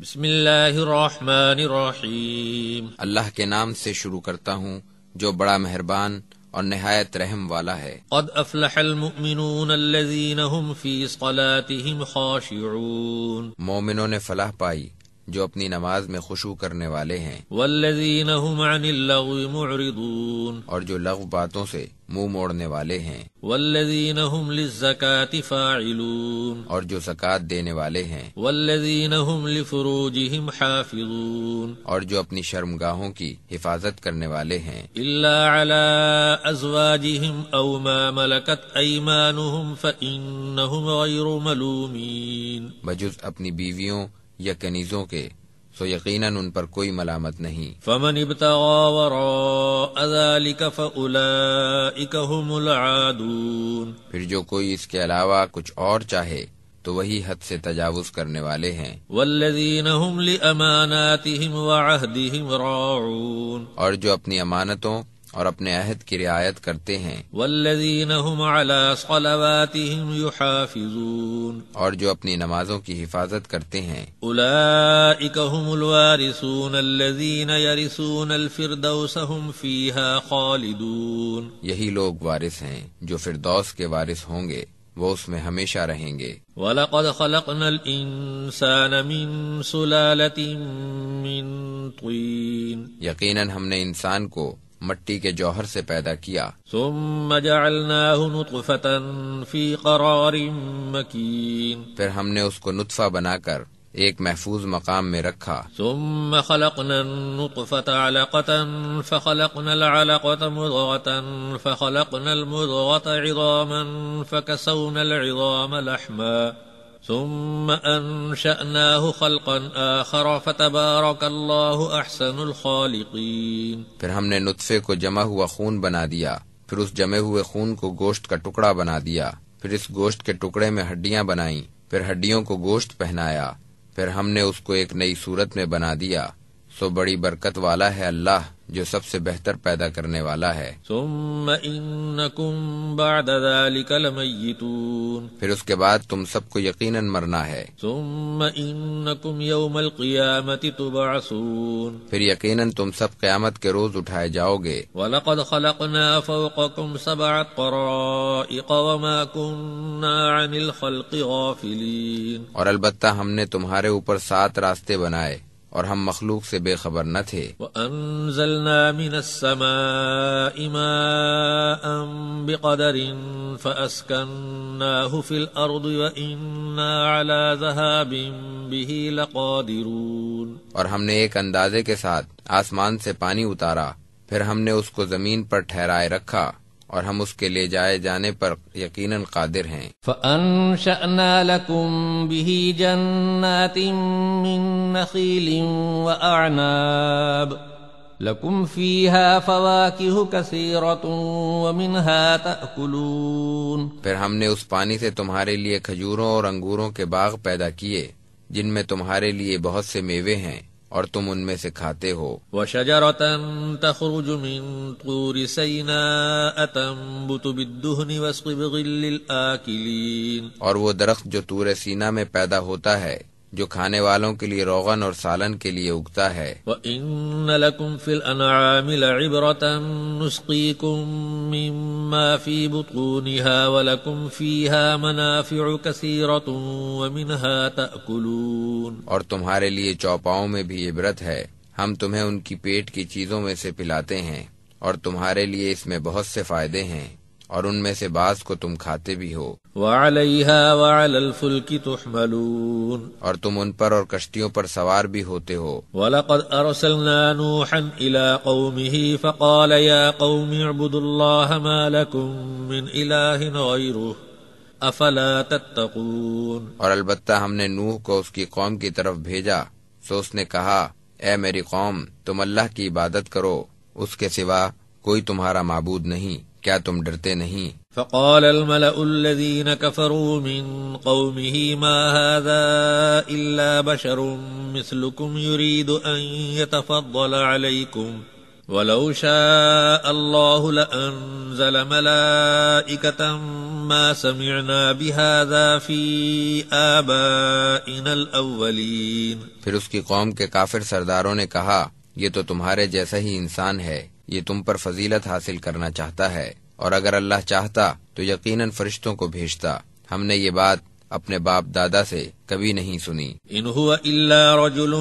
بسم اللہ الرحمن الرحیم۔ اللہ کے نام سے شروع کرتا ہوں جو بڑا مہربان اور نہایت رحم والا ہے۔ قد افلح المؤمنون الذین هم فی صلاتهم خاشعون۔ مومنوں نے فلاح پائی جو اپنی نماز میں خشوع کرنے والے ہیں، والذین هم عن اللغو معرضون۔ اور جو لغو باتوں سے منہ موڑنے والے ہیں، والذین هم للزکاة فاعلون۔ اور جو زکوٰۃ دینے والے ہیں، والذین هم لفروجهم حافظون۔ اور جو اپنی شرمگاہوں کی حفاظت کرنے والے ہیں، الا علی ازواجهم او ما ملکت ایمانهم فانهم غیر ملومین۔ بجز اپنی بیویوں یا کنیزوں کے، سو یقیناً ان پر کوئی ملامت نہیں۔ فمن ابتغى وراء ذلك فاولئک هم العادون۔ پھر جو کوئی اس کے علاوہ کچھ اور چاہے تو وہی حد سے تجاوز کرنے والے ہیں۔ والذین هم لأماناتهم وعهدهم راعون۔ اور جو اپنی امانتوں اور اپنے عہد کی رعایت کرتے ہیں، والذین هم على صلواتهم يحافظون۔ اور جو اپنی نمازوں کی حفاظت کرتے ہیں، اولئک هم الوارثون الذین یرثون الفردوس هم فیها خالدون۔ یہی لوگ وارث ہیں جو فردوس کے وارث ہوں گے، وہ اس میں ہمیشہ رہیں گے۔ وَلَقَدْ خَلَقْنَا الْإِنسَانَ مِنْ سُلَالَةٍ مِّن طِينٍ۔ یقیناً ہم نے انسان کو مٹی کے جوہر سے پیدا کیا، ثُمَّ جَعَلْنَاهُ نُطْفَةً فِي قَرَارٍ مَّكِينٍ۔ پھر ہم نے اس کو نطفہ بنا کر ایک محفوظ مقام میں رکھا، ثُمَّ خَلَقْنَا النُّطْفَةَ عَلَقَةً فَخَلَقْنَا الْعَلَقَةَ مُضْغَةً فَخَلَقْنَا الْمُضْغَةَ عِظَامًا فَكَسَوْنَا الْعِظَامَ لَحْمًا ثم انشأناه خلقا آخر فتبارك الله احسن الخالقین۔ پھر ہم نے نطفے کو جمع ہوا خون بنا دیا، پھر اس جمے ہوئے خون کو گوشت کا ٹکڑا بنا دیا، پھر اس گوشت کے ٹکڑے میں ہڈیاں بنائیں، پھر ہڈیوں کو گوشت پہنایا، پھر ہم نے اس کو ایک نئی صورت میں بنا دیا۔ سو بڑی برکت والا ہے اللہ جو سب سے بہتر پیدا کرنے والا ہے۔ ثم انکم بعد ذلك لمیتون۔ پھر اس کے بعد تم سب کو یقیناً مرنا ہے۔ ثم انکم یوم القیامة تبعثون۔ پھر یقیناً تم سب قیامت کے روز اٹھائے جاؤ گے۔ وَلَقَدْ خَلَقْنَا فَوْقَكُمْ سَبْعَ طَرَائِقَ وَمَا كُنَّا عَنِ الْخَلْقِ غَافِلِينَ۔ اور البتہ ہم نے تمہارے اوپر 7 راستے بنائے اور ہم مخلوق سے بے خبر نہ تھے۔ وَأَنزَلْنَا مِنَ السَّمَاءِ مَاءً بِقَدَرٍ فَأَسْكَنَّاهُ فِي الْأَرْضِ وَإِنَّا عَلَى ذَهَابٍ بِهِ لَقَادِرُونَ۔ اور ہم نے ایک اندازے کے ساتھ آسمان سے پانی اتارا، پھر ہم نے اس کو زمین پر ٹھہرائے رکھا، اور ہم اس کے لے جائے جانے پر یقیناً قادر ہیں۔ فَأَنشَأْنَا لَكُم بِهِ جَنَّاتٍ مِّن نَّخِيلٍ وَأَعْنَابٍ لَكُمْ فِيهَا فَوَاكِهُ كَثِيرَةٌ وَمِنْهَا تَأْكُلُونَ۔ پھر ہم نے اس پانی سے تمہارے لیے کھجوروں اور انگوروں کے باغ پیدا کیے جن میں تمہارے لیے بہت سے میوے ہیں اور تم ان میں سے کھاتے ہو۔ وَشَجَرَةً تَخْرُجُ مِن طُورِ سَيْنَاءَ تَنبُتُ بِالدُّهْنِ وَالصِّبْغِ لِلْآكِلِينَ۔ اور وہ درخت جو طور سینا میں پیدا ہوتا ہے، جو کھانے والوں کے لیے روغن اور سالن کے لیے اگتا ہے۔ وَإِنَّ لَكُمْ فِي الْأَنْعَامِ لَعِبْرَةً نُسْقِيكُم مِّمَّا فِي بُطُونِهَا وَلَكُمْ فِيهَا مَنَافِعُ كَثِيرَةٌ وَمِنْهَا تَأْكُلُونَ۔ اور تمہارے لیے چوپاؤں میں بھی عبرت ہے، ہم تمہیں ان کی پیٹ کی چیزوں میں سے پلاتے ہیں، اور تمہارے لیے اس میں بہت سے فائدے ہیں، اور ان میں سے بعض کو تم کھاتے بھی ہو۔ وَعَلَيْهَا وَعَلَى الْفُلْكِ تُحْمَلُونَ۔ اور تم ان پر اور کشتیوں پر سوار بھی ہوتے ہو۔ وَلَقَدْ أَرْسَلْنَا نُوحًا إِلَىٰ قَوْمِهِ فَقَالَ يَا قَوْمِ اعْبُدُوا اللَّهَ مَا لَكُم مِّنْ إِلَٰهٍ غَيْرُهُ أَفَلَا تَتَّقُونَ۔ اور البتہ ہم نے نوح کو اس کی قوم کی طرف بھیجا، سو اس نے کہا، اے میری قوم، تم اللہ کی عبادت کرو، اس کے سوا کوئی تمہارا معبود نہیں، کیا تم ڈرتے نہیں؟ فقال الملأ الذين كفروا من قومه ما هذا إلا بشر مثلكم يريد أن يتفضل عليكم وَلَوْ شَاءَ اللَّهُ لَأَنزَلَ مَلَائِكَةً مَا سَمِعْنَا بِهَذَا فِي آبَائِنَا الْأَوَّلِينَ۔ پھر اس کی قوم کے کافر سرداروں نے کہا یہ تو تمہارے جیسا ہی انسان ہے، یہ تم پر فضیلت حاصل کرنا چاہتا ہے، اور اگر اللہ چاہتا تو یقیناً فرشتوں کو بھیجتا، ہم نے یہ بات اپنے باپ دادا سے کبھی نہیں سنی۔ ان هو الا رجل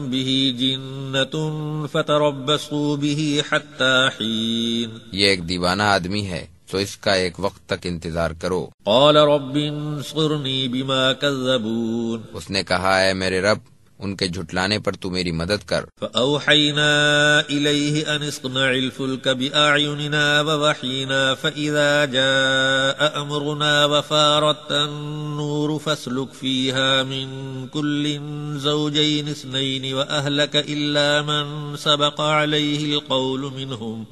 به جنة فتربصوا به حتى حين۔ یہ ایک دیوانہ آدمی ہے تو اس کا ایک وقت تک انتظار کرو۔ قال رب انصرني بما كذبون۔ اس نے کہا اے میرے رب ان کے جھٹلانے پر تو میری مدد کر۔ فأوحينا إليه أن اصنع الفلك بأعيننا ووحينا فإذا جاء أمرنا وفارت النور فاسلك فيها من كل زوجين اثنين وأهلك إلا من سبق عليه القول منهم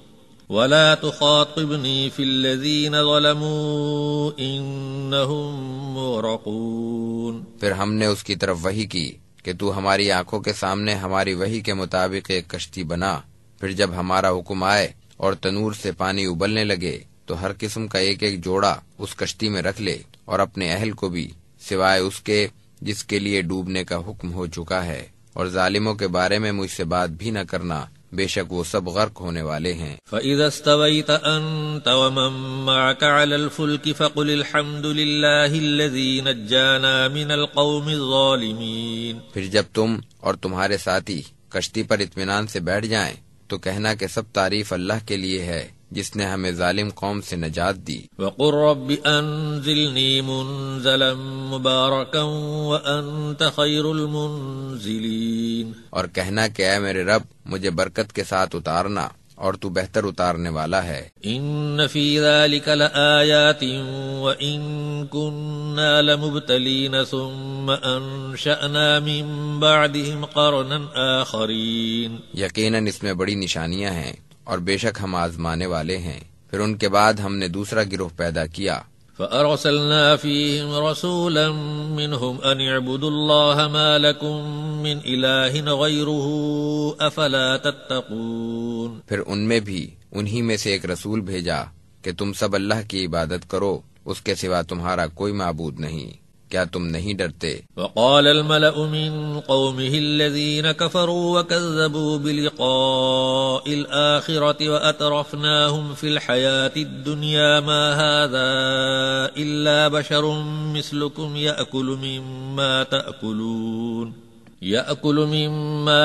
ولا تخاطبني في الذين ظلموا إنهم مغرقون۔ پھر ہم نے اس کی طرف وحی کی کہ تو ہماری آنکھوں کے سامنے ہماری وحی کے مطابق ایک کشتی بنا، پھر جب ہمارا حکم آئے اور تنور سے پانی ابلنے لگے تو ہر قسم کا ایک ایک جوڑا اس کشتی میں رکھ لے، اور اپنے اہل کو بھی سوائے اس کے جس کے لیے ڈوبنے کا حکم ہو چکا ہے، اور ظالموں کے بارے میں مجھ سے بات بھی نہ کرنا، بے شک وہ سب غرق ہونے والے ہیں۔ فَإِذَا اسْتَوَيْتَ أَنْتَ وَمَن مَّعَكَ عَلَى الْفُلْكِ فَقُلِ الْحَمْدُ لِلَّهِ الَّذِي نَجَّانَا مِنَ الْقَوْمِ الظَّالِمِينَ۔ پھر جب تم اور تمہارے ساتھی کشتی پر اطمینان سے بیٹھ جائیں تو کہنا کہ سب تعریف اللہ کے لیے ہے جس نے ہمیں ظالم قوم سے نجات دی۔ وَقُلْ رَبِّ أَنزِلْنِي مُنزَلًا مُبَارَكًا وَأَنْتَ خَيْرُ الْمُنزِلِينَ۔ اور کہنا کہ اے میرے رب مجھے برکت کے ساتھ اتارنا، اور تو بہتر اتارنے والا ہے۔ إِنَّ فِي ذَلِكَ لَآيَاتٍ وَإِن كُنَّا لَمُبْتَلِينَ ثُمَّ أَنشَأْنَا مِن بَعْدِهِمْ قَرْنًا آخَرِينَ۔ یقیناً اس میں بڑی نشانیاں ہیں، اور بے شک ہم آزمانے والے ہیں، پھر ان کے بعد ہم نے دوسرا گروہ پیدا کیا۔ فَأَرْسَلْنَا فِيهِمْ رَسُولًا مِّنْهُمْ أَنِ اعْبُدُوا اللَّهَ مَا لَكُمْ مِنْ إِلَٰهٍ غَيْرُهُ أَفَلَا تَتَّقُونَ۔ پھر ان میں بھی انہی میں سے ایک رسول بھیجا کہ تم سب اللہ کی عبادت کرو، اس کے سوا تمہارا کوئی معبود نہیں، کیا تم نہیں ڈرتے؟ وقال الملأ من قومه الذين كفروا وكذبوا بلقاء الآخرة وأترفناهم في الحياة الدنيا ما هذا إلا بشر مثلكم يأكل مما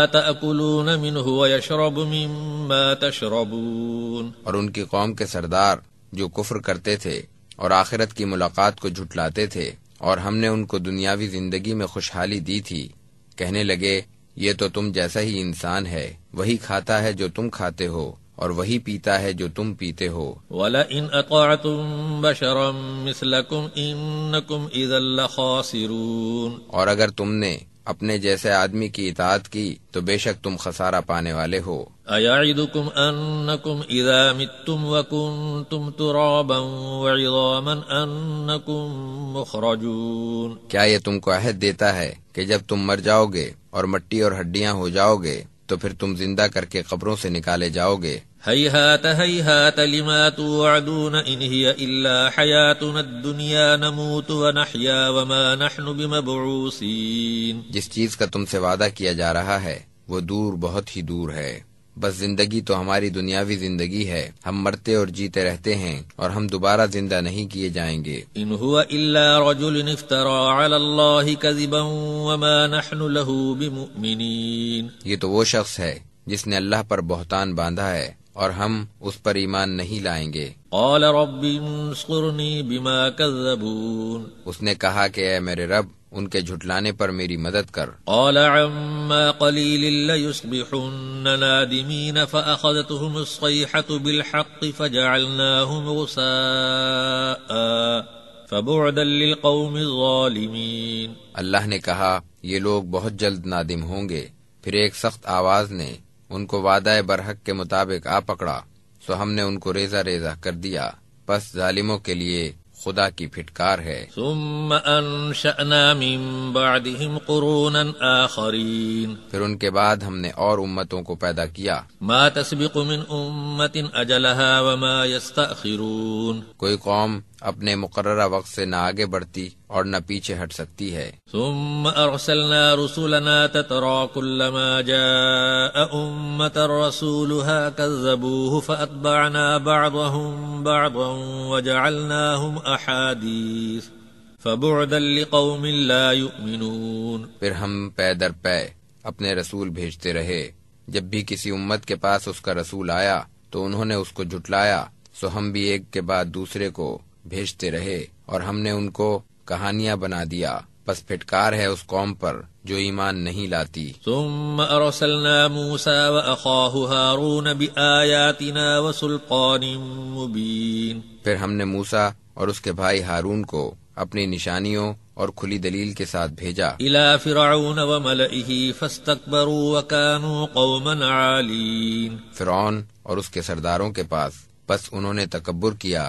تأكلون منه ويشرب مما تشربون۔ اور ان کی قوم کے سردار جو کفر کرتے تھے اور آخرت کی ملاقات کو جھٹلاتے تھے، اور ہم نے ان کو دنیاوی زندگی میں خوشحالی دی تھی، کہنے لگے یہ تو تم جیسا ہی انسان ہے، وہی کھاتا ہے جو تم کھاتے ہو اور وہی پیتا ہے جو تم پیتے ہو۔ وَلَئِنْ أَطَعْتُمْ بَشَرًا مِثْلَكُمْ إِنَّكُمْ إِذًا لَخَاسِرُونَ۔ اور اگر تم نے اپنے جیسے آدمی کی اطاعت کی تو بے شک تم خسارہ پانے والے ہو۔ أَيَعِدُكُمْ أَنَّكُمْ إِذَا مِتُّمْ وَكُنْتُمْ تُرَابًا وَعِظَامًا أَنَّكُمْ مُخْرَجُونَ۔ کیا یہ تم کو عہد دیتا ہے کہ جب تم مر جاؤ گے اور مٹی اور ہڈیاں ہو جاؤ گے تو پھر تم زندہ کر کے قبروں سے نکالے جاؤ گے؟ هيهات هيهات لما توعدون إن هي إلا حياتنا الدنيا نموت ونحيا وما نحن بمبعوثين۔ جس چیز کا تم سے وعدہ کیا جا رہا ہے وہ دور، بہت ہی دور ہے، بس زندگی تو ہماری دنیاوی زندگی ہے، ہم مرتے اور جیتے رہتے ہیں اور ہم دوبارہ زندہ نہیں کیے جائیں گے۔ إن هو إلا رجل افترى على الله كذبا وما نحن له بمؤمنين۔ یہ تو وہ شخص ہے جس نے اللہ پر بہتان باندھا ہے اور ہم اس پر ایمان نہیں لائیں گے۔ قال رب انصرني بما كذبون۔ اس نے کہا کہ اے میرے رب ان کے جھٹلانے پر میری مدد کر۔ قال عما قليل ليصبحن نادمين فأخذتهم الصيحة بالحق فجعلناهم غثاء فبعدا للقوم الظالمين۔ اللہ نے کہا یہ لوگ بہت جلد نادم ہوں گے، پھر ایک سخت آواز نے ان کو وعدہ برحق کے مطابق آ پکڑا، سو ہم نے ان کو ریزہ ریزہ کر دیا، پس ظالموں کے لیے خدا کی پھٹکار ہے۔ ثم انشأنا من بعدهم قرونا آخرین، پھر ان کے بعد ہم نے اور امتوں کو پیدا کیا۔ ما تسبق من امت اجلها وما يستأخرون، کوئی قوم اپنے مقررہ وقت سے نہ آگے بڑھتی اور نہ پیچھے ہٹ سکتی ہے۔ ثم ارسلنا رسلنا تترى كلما جاء امة رسولها كذبوه فاتبعنا بعضهم بعضا وجعلناهم احاديث فبعدا لقوم لا يؤمنون، پھر ہم پے در پے اپنے رسول بھیجتے رہے، جب بھی کسی امت کے پاس اس کا رسول آیا تو انہوں نے اس کو جھٹلایا، سو ہم بھی ایک کے بعد دوسرے کو بھیجتے رہے اور ہم نے ان کو کہانیاں بنا دیا، بس پھٹکار ہے اس قوم پر جو ایمان نہیں لاتی۔ ثم ارسلنا موسى واخاه هارون بآياتنا وسلطان مبين، پھر ہم نے موسیٰ اور اس کے بھائی ہارون کو اپنی نشانیوں اور کھلی دلیل کے ساتھ بھیجا الى فرعون وملئه فاستكبروا وكانوا قوما عالين، فرعون اور اس کے سرداروں کے پاس، بس انہوں نے تکبر کیا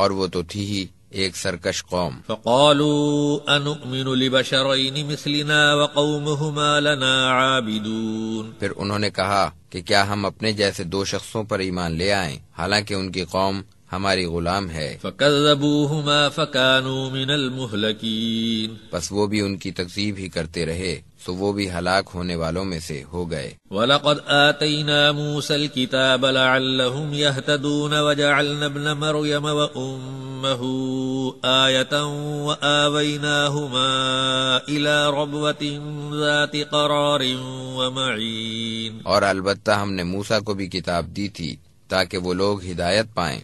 اور وہ تو تھی ہی ایک سرکش قوم۔ فقالوا انؤمن لبشرين مثلنا وقومهما لنا عابدون، پھر انہوں نے کہا کہ کیا ہم اپنے جیسے دو شخصوں پر ایمان لے آئیں حالانکہ ان کی قوم ہماری غلام ہے۔ فكذبوهما فكانوا من المهلكين، بس وہ بھی ان کی تکذیب ہی کرتے رہے، سو وہ بھی ہلاک ہونے والوں میں سے ہو گئے۔ وَلَقَدْ آتَيْنَا مُوسَى الْكِتَابَ لَعَلَّهُمْ يَهْتَدُونَ وَجَعَلْنَا ابْنَ مَرْيَمَ وَأُمَّهُ آيَةً وَآوَيْنَاهُمَا إِلَى رَبْوَةٍ ذَاتِ قَرَارٍ وَمَعِينٍ، اور البتہ ہم نے موسیٰ کو بھی کتاب دی تھی تاکہ وہ لوگ ہدایت پائیں،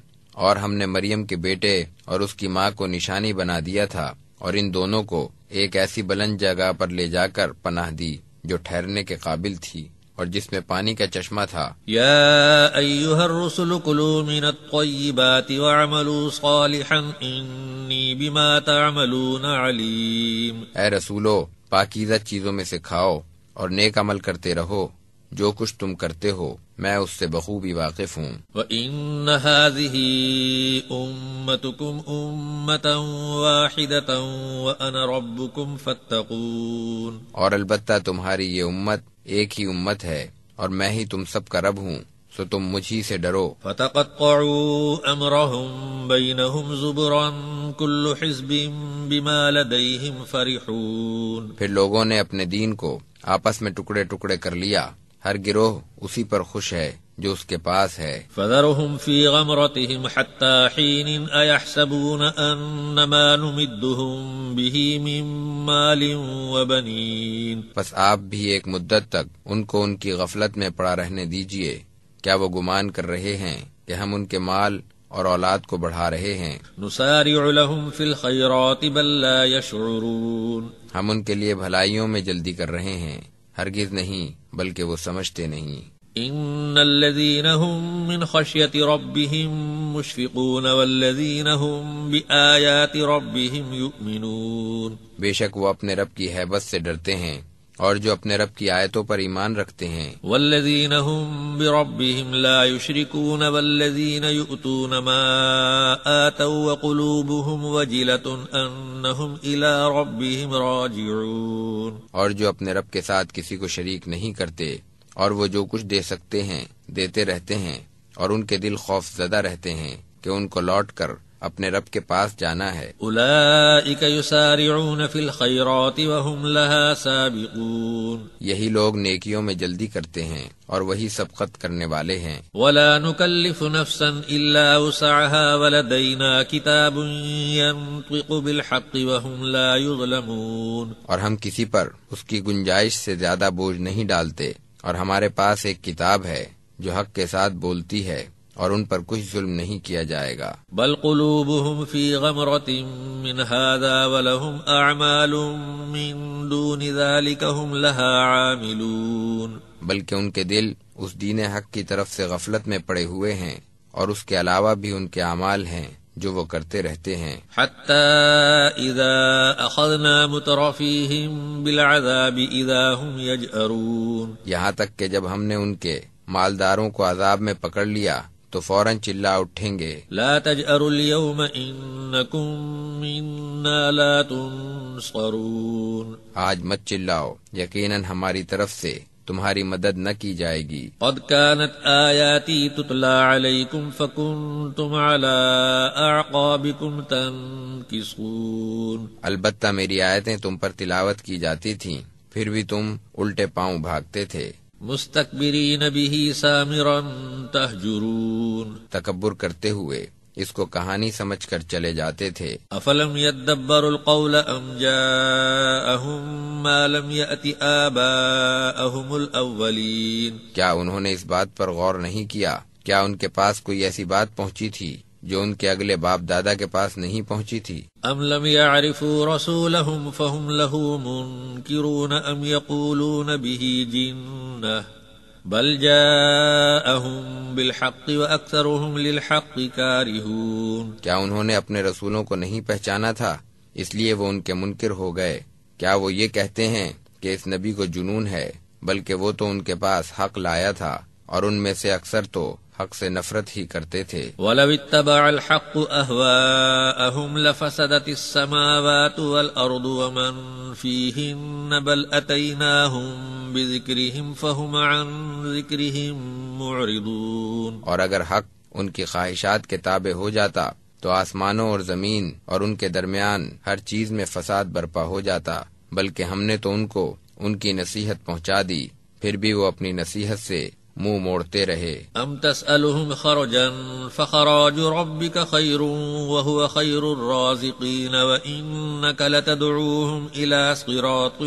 اور ہم نے مریم کے بیٹے اور اس کی ماں کو نشانی بنا دیا تھا، اور ان دونوں کو ایک ایسی بلند جگہ پر لے جا کر پناہ دی جو ٹھہرنے کے قابل تھی اور جس میں پانی کا چشمہ تھا۔ یا ایھا الرسل کلوا من الطیبات واعملوا صالحا انی بما تعملون علیم، اے رسولو پاکیزہ چیزوں میں سے کھاؤ اور نیک عمل کرتے رہو، جو کچھ تم کرتے ہو میں اس سے بخوبی واقف ہوں۔ وَإِنَّ هَذِهِ أُمَّتُكُمْ أُمَّةً وَاحِدَةً وَأَنَا رَبُّكُمْ فَاتَّقُونِ، اور البتہ تمہاری یہ امت ایک ہی امت ہے اور میں ہی تم سب کا رب ہوں، سو تم مجھ ہی سے ڈرو۔ فَتَقَطَّعُوا أَمْرَهُمْ بَيْنَهُمْ زُبُرًا كُلُّ حِزْبٍ بِمَا لَدَيْهِمْ فَرِحُونَ، پھر لوگوں نے اپنے دین کو آپس میں ٹکڑے ٹکڑے کر لیا، ہر گروہ اسی پر خوش ہے جو اس کے پاس ہے۔ فَذَرْهُمْ فِي غَمْرَتِهِمْ حَتَّى حِينٍ أَيَحْسَبُونَ أَنَّمَا نُمِدُّهُمْ بِهِ مِن مَّالٍ وَبَنِينَ، پس آپ بھی ایک مدت تک ان کو ان کی غفلت میں پڑا رہنے دیجئے، کیا وہ گمان کر رہے ہیں کہ ہم ان کے مال اور اولاد کو بڑھا رہے ہیں؟ نُسَارِعُ لَهُمْ فِي الْخَيْرَاتِ بَل لَّا يَشْعُرُونَ، ہم ان کے لیے بھلائیوں میں جلدی کر رہے ہیں، ہرگز نہیں بلکہ وہ سمجھتے نہیں۔ ان الذين هم من خشية ربهم مشفقون والذين هم بآيات ربهم يؤمنون، بے شک وہ اپنے رب کی ہیبت سے ڈرتے ہیں اور جو اپنے رب کی آیتوں پر ایمان رکھتے ہیں۔ والذين هم بربهم لا يشركون والذين يؤتون ما آتوا وقلوبهم وجلة أنهم إلى ربهم راجعون، اور جو اپنے رب کے ساتھ کسی کو شریک نہیں کرتے اور وہ جو کچھ دے سکتے ہیں دیتے رہتے ہیں، اور ان کے دل خوف زدہ رہتے ہیں کہ ان کو لوٹ کر اپنے رب کے پاس جانا ہے۔ اولئک یسارعون فی الخیرات وهم لها سابقون، یہی لوگ نیکیوں میں جلدی کرتے ہیں اور وہی سبقت کرنے والے ہیں۔ ولا نکلف نفسا الا وسعها ولدینا کتاب ینطق بالحق وهم لا یظلمون، اور ہم کسی پر اس کی گنجائش سے زیادہ بوجھ نہیں ڈالتے، اور ہمارے پاس ایک کتاب ہے جو حق کے ساتھ بولتی ہے اور ان پر کچھ ظلم نہیں کیا جائے گا۔ بل قلوبهم فی غمرۃ من هذا ولهم اعمال من دون ذلك هم لها عاملون، بلکہ ان کے دل اس دین حق کی طرف سے غفلت میں پڑے ہوئے ہیں اور اس کے علاوہ بھی ان کے اعمال ہیں جو وہ کرتے رہتے ہیں۔ حتی اذا اخذنا مترفیہم بالعذاب اذا هم یجأرون، یہاں تک کہ جب ہم نے ان کے مالداروں کو عذاب میں پکڑ لیا تو فوراً چلا اٹھیں گے، لا تجأروا اليوم انکم منا لا تنصرون، آج مت چلاؤ، یقیناً ہماری طرف سے تمہاری مدد نہ کی جائے گی۔ قد كانت آیاتی تتلی علیکم فکنتم علی اعقابکم تنکصون، البتہ میری آیتیں تم پر تلاوت کی جاتی تھیں، پھر بھی تم الٹے پاؤں بھاگتے تھے، مستکبرین به سامرا تہجرون، تکبر کرتے ہوئے اس کو کہانی سمجھ کر چلے جاتے تھے۔ افلم يدبروا القول ام جاءهم ما لم يأت آباءهم الاولین، کیا انہوں نے اس بات پر غور نہیں کیا؟ کیا ان کے پاس کوئی ایسی بات پہنچی تھی جو ان کے اگلے باپ دادا کے پاس نہیں پہنچی تھی؟ ام لم يعرفوا رسولهم فهم له منکرون ام يقولون به جنہ بل جاءهم بالحق واکثرهم للحق کارہون، کیا انہوں نے اپنے رسولوں کو نہیں پہچانا تھا اس لیے وہ ان کے منکر ہو گئے؟ کیا وہ یہ کہتے ہیں کہ اس نبی کو جنون ہے، بلکہ وہ تو ان کے پاس حق لایا تھا اور ان میں سے اکثر تو حق سے نفرت ہی کرتے تھے۔ وَلَوِ اتَّبَعَ الْحَقُّ أَهْوَاءَهُمْ لَفَسَدَتِ السَّمَاوَاتُ وَالْأَرْضُ وَمَنْ فِيهِنَّ بَلْ أَتَيْنَاهُمْ بِذِكْرِهِمْ فَهُمْ عَنْ ذِكْرِهِمْ مُعْرِضُونَ، اور اگر حق ان کی خواہشات کے تابع ہو جاتا تو آسمانوں اور زمین اور ان کے درمیان ہر چیز میں فساد برپا ہو جاتا، بلکہ ہم نے تو ان کو ان کی نصیحت پہنچا دی، پھر بھی وہ اپنی نصیحت سے منہ موڑتے رہے۔ ام تسألهم خرجا فخراج ربك خير وهو خير الرازقين وإنك لتدعوهم إلى صراط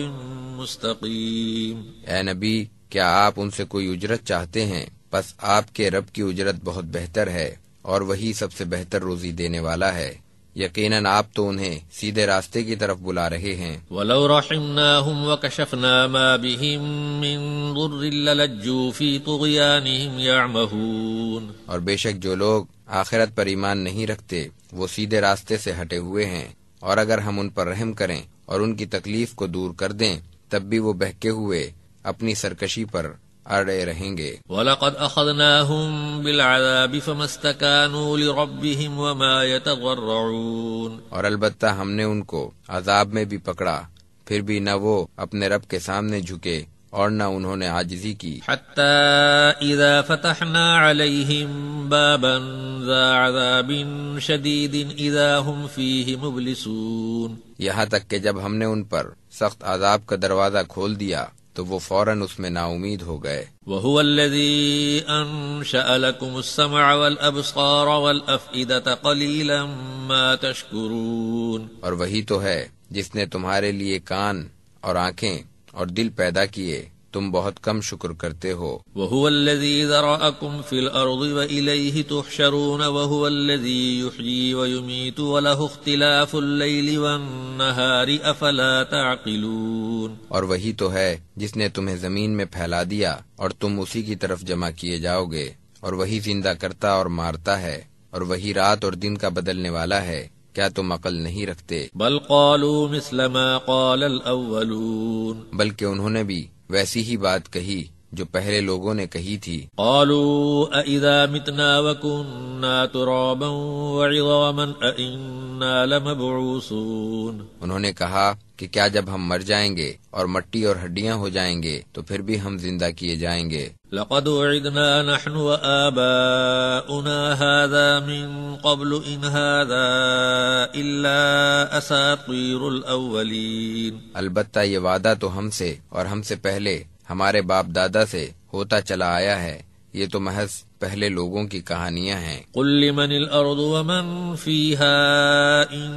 مستقيم، اے نبی، کیا آپ ان سے کوئی اجرت چاہتے ہیں؟ پس آپ کے رب کی اجرت بہت بہتر ہے اور وہی سب سے بہتر روزی دینے والا ہے، یقیناً آپ تو انہیں سیدھے راستے کی طرف بلا رہے ہیں۔ وَلَوْ رَحِمْنَاهُمْ وَكَشَفْنَا مَا بِهِمْ مِنْ ضُرٍّ لَلَجُّوا فِي طُغْيَانِهِمْ يَعْمَهُونَ، اور بے شک جو لوگ آخرت پر ایمان نہیں رکھتے وہ سیدھے راستے سے ہٹے ہوئے ہیں، اور اگر ہم ان پر رحم کریں اور ان کی تکلیف کو دور کر دیں تب بھی وہ بہکے ہوئے اپنی سرکشی پر اڑے رہیں گے۔ وَلَقَدْ أَخَذْنَاهُمْ بِالْعَذَابِ فَمَا اسْتَكَانُوا لِرَبِّهِمْ وَمَا يَتَضَرَّعُونَ، اور البتہ ہم نے ان کو عذاب میں بھی پکڑا، پھر بھی نہ وہ اپنے رب کے سامنے جھکے اور نہ انہوں نے عاجزی کی۔ حَتَّى إِذَا فَتَحْنَا عَلَيْهِمْ بَابًا ذَا عَذَابٍ شَدِيدٍ إِذَا هُمْ فِيهِ مُبْلِسُونَ، یہاں تک کہ جب ہم نے ان پر سخت عذاب کا دروازہ کھول دیا تو وہ فوراً اس میں نا امید ہو گئے۔ وَهُوَ الَّذِي أَنشَأَ لَكُمُ السَّمْعَ وَالْأَبْصَارَ وَالْأَفْئِدَةَ قَلِيلًا مَا تَشْكُرُونَ، اور وہی تو ہے جس نے تمہارے لیے کان اور آنکھیں اور دل پیدا کیے، تم بہت کم شکر کرتے ہو۔ وَهُوَ الَّذِي ذَرَأَكُمْ فِي الْأَرْضِ وَإِلَيْهِ تُحْشَرُونَ وَهُوَ الَّذِي يُحْيِي وَيُمِيتُ وَلَهُ اخْتِلَافُ اللَّيْلِ وَالنَّهَارِ أَفَلَا تَعْقِلُونَ، اور وہی تو ہے جس نے تمہیں زمین میں پھیلا دیا اور تم اسی کی طرف جمع کیے جاؤ گے، اور وہی زندہ کرتا اور مارتا ہے، اور وہی رات اور دن کا بدلنے والا ہے، کیا تم عقل نہیں رکھتے؟ بل قالوا مثل ما قال الأولون، بلکہ انہوں نے بھی ویسی ہی بات کہی جو پہلے لوگوں نے کہی تھی۔ قالوا أَإِذَا مِتْنَا وَكُنَّا تُرَابًا وَعِظَامًا أَإِنَّا لَمَبْعُوثُونَ، انہوں نے کہا کہ کیا جب ہم مر جائیں گے اور مٹی اور ہڈیاں ہو جائیں گے تو پھر بھی ہم زندہ کیے جائیں گے۔ لقد وعدنا نحن وآباؤنا هذا من قبل إن هذا إلا أساطير الأولين، البتہ یہ وعدہ تو ہم سے اور ہم سے پہلے ہمارے باپ دادا سے ہوتا چلا آیا ہے، یہ تو محض پہلے لوگوں کی کہانیاں ہیں۔ قل لمن الأرض ومن فيها إن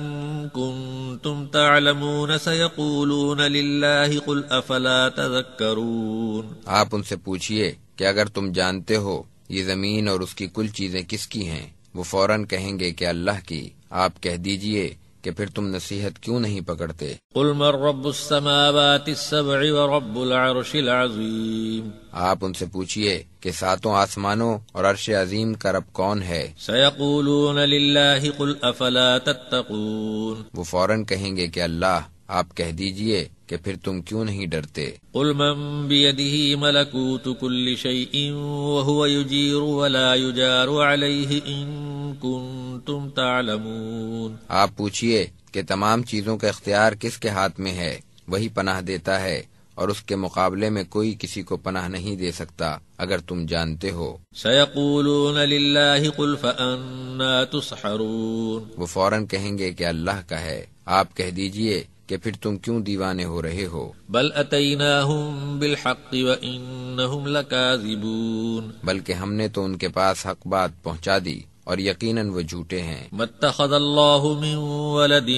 كنتم تعلمون سيقولون لله قل أفلا تذكرون، آپ ان سے پوچھئے کہ اگر تم جانتے ہو یہ زمین اور اس کی کل چیزیں کس کی ہیں، وہ فوراً کہیں گے کہ اللہ کی، آپ کہہ دیجئے کہ پھر تم نصیحت کیوں نہیں پکڑتے؟ قل من رب السماوات السبع ورب العرش العظیم، آپ ان سے پوچھئے کہ ساتوں آسمانوں اور عرش عظیم کا رب کون ہے؟ سیقولون للہ قل افلا تتقون، وہ فوراً کہیں گے کہ اللہ، آپ کہہ دیجئے کہ کہ پھر تم کیوں نہیں ڈرتے؟ قل من بيده ملكوت كل شيء وهو يجير ولا يجار عليه إن كنتم تعلمون۔ آپ پوچھئے کہ تمام چیزوں کا اختیار کس کے ہاتھ میں ہے، وہی پناہ دیتا ہے اور اس کے مقابلے میں کوئی کسی کو پناہ نہیں دے سکتا اگر تم جانتے ہو۔ سيقولون لله قل فأنا تسحرون۔ وہ فوراً کہیں گے کہ اللہ کا ہے، آپ کہہ دیجئے کہ پھر تم کیوں دیوانے ہو رہے ہو؟ بل اتيناهم بالحق وإنهم لكاذبون۔ بلکہ ہم نے تو ان کے پاس حق بات پہنچا دی اور یقیناً وہ جھوٹے ہیں۔ ما اتخذ الله من ولد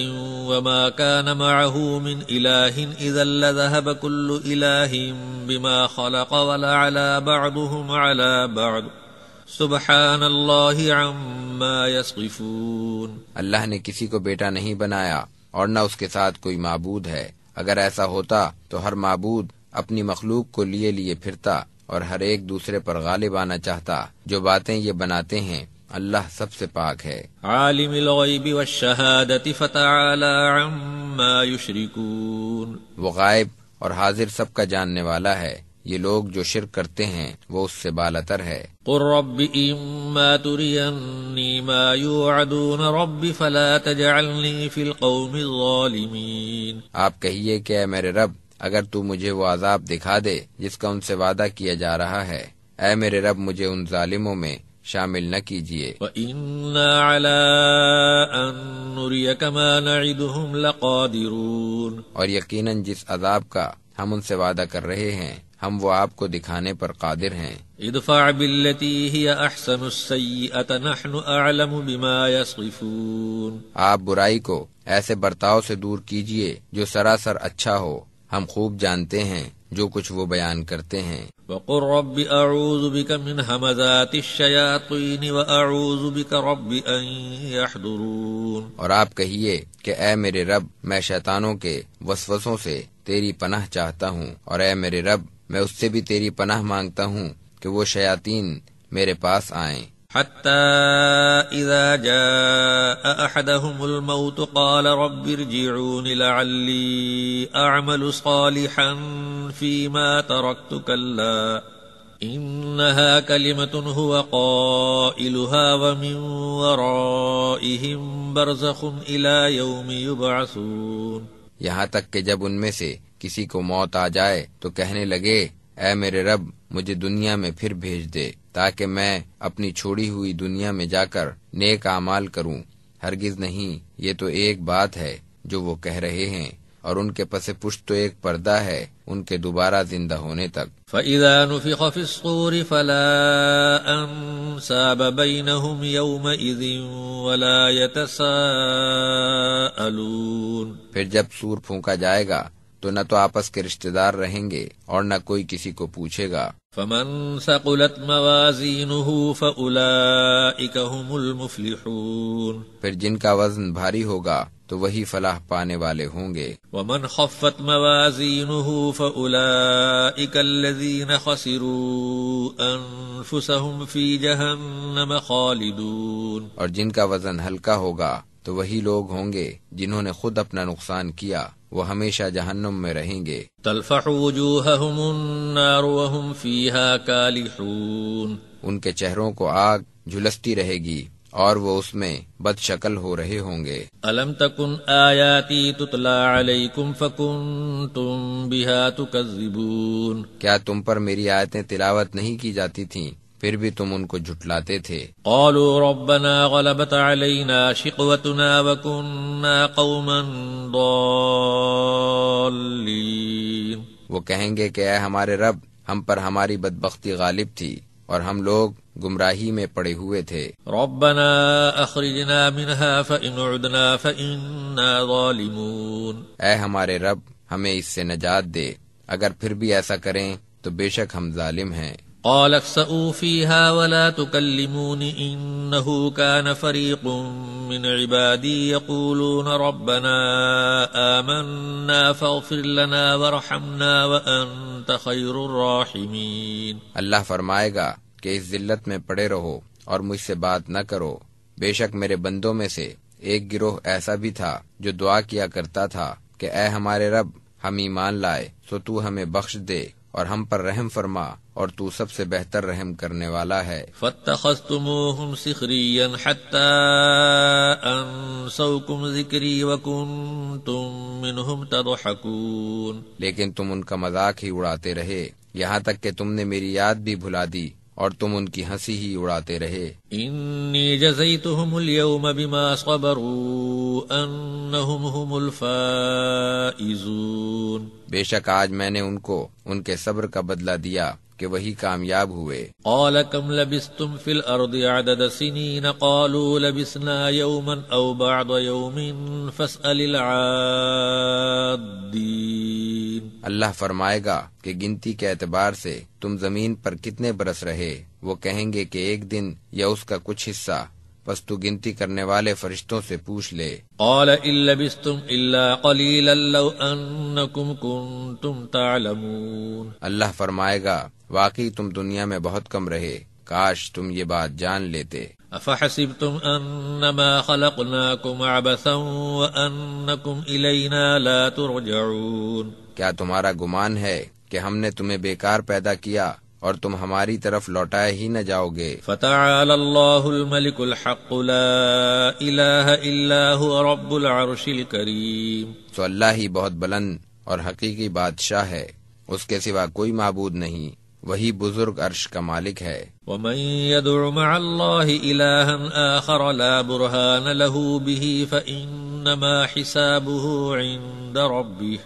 وما كان معه من إله إذا لذهب كل إله بما خلق ولعلى بعضهم على بعض سبحان الله عما يصفون۔ اللہ نے کسی کو بیٹا نہیں بنایا اور نہ اس کے ساتھ کوئی معبود ہے، اگر ایسا ہوتا تو ہر معبود اپنی مخلوق کو لیے لیے پھرتا اور ہر ایک دوسرے پر غالب آنا چاہتا۔ جو باتیں یہ بناتے ہیں اللہ سب سے پاک ہے۔ عالم الغیب والشہادۃ فتعالی عما یشرکون۔ وہ غائب اور حاضر سب کا جاننے والا ہے، یہ لوگ جو شرک کرتے ہیں وہ اس سے بالاتر ہے۔ قل رب اما ترینی ما یوعدون رب فلا تجعلنی فی القوم الظالمین۔ آپ کہیے کہ اے میرے رب، اگر تو مجھے وہ عذاب دکھا دے جس کا ان سے وعدہ کیا جا رہا ہے، اے میرے رب مجھے ان ظالموں میں شامل نہ کیجیے۔ وَإِنَّا عَلَىٰ أَن نُّرِيَكَ مَا نَعِدُهُمْ لَقَادِرُونَ۔ اور یقیناً جس عذاب کا ہم ان سے وعدہ کر رہے ہیں ہم وہ آپ کو دکھانے پر قادر ہیں۔ ادفع بالتي هي احسن السيئة نحن اعلم بما يصفون۔ آپ برائی کو ایسے برتاؤ سے دور کیجیے جو سراسر اچھا ہو، ہم خوب جانتے ہیں جو کچھ وہ بیان کرتے ہیں۔ وقل رب اعوذ بك من همزات الشياطين واعوذ بك رب ان يحضرون۔ اور آپ کہیے کہ اے میرے رب، میں شیطانوں کے وسوسوں سے تیری پناہ چاہتا ہوں، اور اے میرے رب میں اس سے بھی تیری پناہ مانگتا ہوں کہ وہ شیاطین میرے پاس آئیں۔ حتى اذا جاء احدهم الموت قال رب ارجعون لعلي اعمل صالحا فيما تركت كلا انها كلمة هو قائلها ومن ورائهم برزخ الى يوم يبعثون۔ یہاں تک کہ جب ان میں سے کسی کو موت آ جائے تو کہنے لگے اے میرے رب مجھے دنیا میں پھر بھیج دے تاکہ میں اپنی چھوڑی ہوئی دنیا میں جا کر نیک اعمال کروں۔ ہرگز نہیں، یہ تو ایک بات ہے جو وہ کہہ رہے ہیں، اور ان کے پس پشت تو ایک پردہ ہے ان کے دوبارہ زندہ ہونے تک۔ فَإِذَا نُفِخَ فِي الصُّورِ فَلَا أَنْسَابَ بَيْنَهُمْ يَوْمَئِذٍ وَلَا يَتَسَاءَلُونَ۔ پھر جب سور پھونکا جائے گا تو نہ تو آپس کے رشتہ دار رہیں گے اور نہ کوئی کسی کو پوچھے گا۔ فَمَن ثَقُلَتْ مَوَازِينُهُ فَأُولَئِكَ هُمُ الْمُفْلِحُونَ۔ پھر جن کا وزن بھاری ہوگا تو وہی فلاح پانے والے ہوں گے۔ وَمَنْ خَفَّتْ مَوَازِينُهُ فَأُولَئِكَ الَّذِينَ خَسِرُوا أَنفُسَهُمْ فِي جَهَنَّمَ خَالِدُونَ۔ اور جن کا وزن ہلکا ہوگا تو وہی لوگ ہوں گے جنہوں نے خود اپنا نقصان کیا، وہ ہمیشہ جہنم میں رہیں گے۔ تلفح وجوہہم النار وہم فیہا کالحون۔ ان کے چہروں کو آگ جھلستی رہے گی اور وہ اس میں بد شکل ہو رہے ہوں گے۔ الم تکن آیاتی تتلی علیکم فکنتم بہا تکذبون۔ کیا تم پر میری آیتیں تلاوت نہیں کی جاتی تھیں پھر بھی تم ان کو جھٹلاتے تھے؟ قالوا ربنا غلبت علینا شقوتنا وکننا قوما ضالین۔ وہ کہیں گے کہ اے ہمارے رب، ہم پر ہماری بدبختی غالب تھی اور ہم لوگ گمراہی میں پڑے ہوئے تھے۔ ربنا اخرجنا منها فإن عدنا فإنا ظالمون۔ اے ہمارے رب ہمیں اس سے نجات دے، اگر پھر بھی ایسا کریں تو بے شک ہم ظالم ہیں۔ قال اخسئوا فيها ولا تكلمون إنه كان فريق من عبادي يقولون ربنا آمنا فاغفر لنا وارحمنا وأنت خير الراحمين۔ اللہ فرمائے گا کہ اس ذلت میں پڑے رہو اور مجھ سے بات نہ کرو، بے شک میرے بندوں میں سے ایک گروہ ایسا بھی تھا جو دعا کیا کرتا تھا کہ اے ہمارے رب ہم ایمان لائے سو تو ہمیں بخش دے اور ہم پر رحم فرما اور تو سب سے بہتر رحم کرنے والا ہے۔ فاتخذتموهم سخريا حتى أنسوكم ذكري وكنتم منهم تضحكون، لیکن تم ان کا مذاق ہی اڑاتے رہے یہاں تک کہ تم نے میری یاد بھی بھلا دی اور تم ان کی ہنسی ہی اڑاتے رہے۔ انی جزیتهم اليوم بما صبروا انہم هم الفائزون، بے شک آج میں نے ان کو ان کے صبر کا بدلہ دیا کہ وہی کامیاب ہوئے۔ قال كم لبثتم في الارض عدد سنين قالوا لبثنا يوما او بعض يوم فاسأل العادين، اللہ فرمائے گا کہ گنتی کے اعتبار سے تم زمین پر کتنے برس رہے، وہ کہیں گے کہ ایک دن یا اس کا کچھ حصہ، پس تو گنتی کرنے والے فرشتوں سے پوچھ لے۔ قال ان لبثتم الا قليلا لو انکم کنتم تعلمون، اللہ فرمائے گا واقعی تم دنیا میں بہت کم رہے، کاش تم یہ بات جان لیتے۔ افحسبتم انما خلقناکم عبثا وانکم الینا لا ترجعون، کیا تمہارا گمان ہے کہ ہم نے تمہیں بیکار پیدا کیا اور تم ہماری طرف لوٹائے ہی نہ جاؤ گے؟ فتعالى الله الملك الحق لا الہ الا هو رب العرش الكریم، تو اللہ ہی بہت بلند اور حقیقی بادشاہ ہے، اس کے سوا کوئی معبود نہیں، وہی بزرگ عرش کا مالک ہے۔ ومن يدع مع الله إلها آخر لا برهان له به فإنما حسابه عند ربه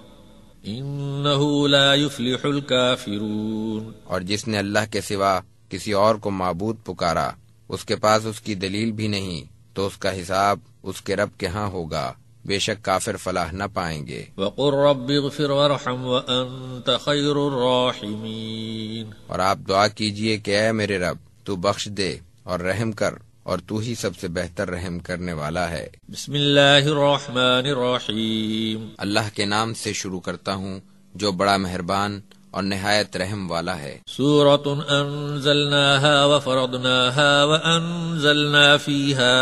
إنه لا يفلح الكافرون، اور جس نے اللہ کے سوا کسی اور کو معبود پکارا اس کے پاس اس کی دلیل بھی نہیں تو اس کا حساب اس کے رب کے ہاں ہوگا، بے شک کافر فلاح نہ پائیں گے۔ وقل رب اغفر وارحم وأنت خير الراحمين، اور آپ دعا کیجئے کہ اے میرے رب تو بخش دے اور رحم کر اور تو ہی سب سے بہتر رحم کرنے والا ہے۔ بسم اللہ الرحمن الرحیم، اللہ کے نام سے شروع کرتا ہوں جو بڑا مہربان اور نہایت رحم والا ہے۔ سورة انزلناها وفرضناها وانزلنا فيها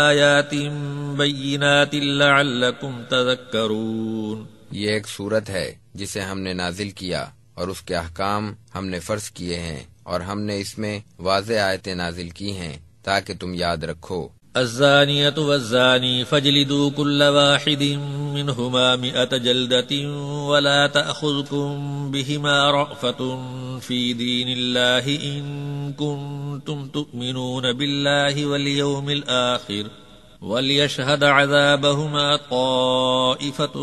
آیات بینات لعلکم تذکرون، یہ ایک سورت ہے جسے ہم نے نازل کیا اور اس کے احکام ہم نے فرض کیے ہیں اور ہم نے اس میں واضح آیتیں نازل کی ہیں تاکہ تم یاد رکھو۔ الزانیة والزانی فاجلدوا كل واحد منهما 100 جلدة ولا تأخذكم بهما رأفة في دين الله إن كنتم تؤمنون بالله واليوم الآخر وَلْيَشْهَدْ عَذَابَهُمَا طَائِفَةٌ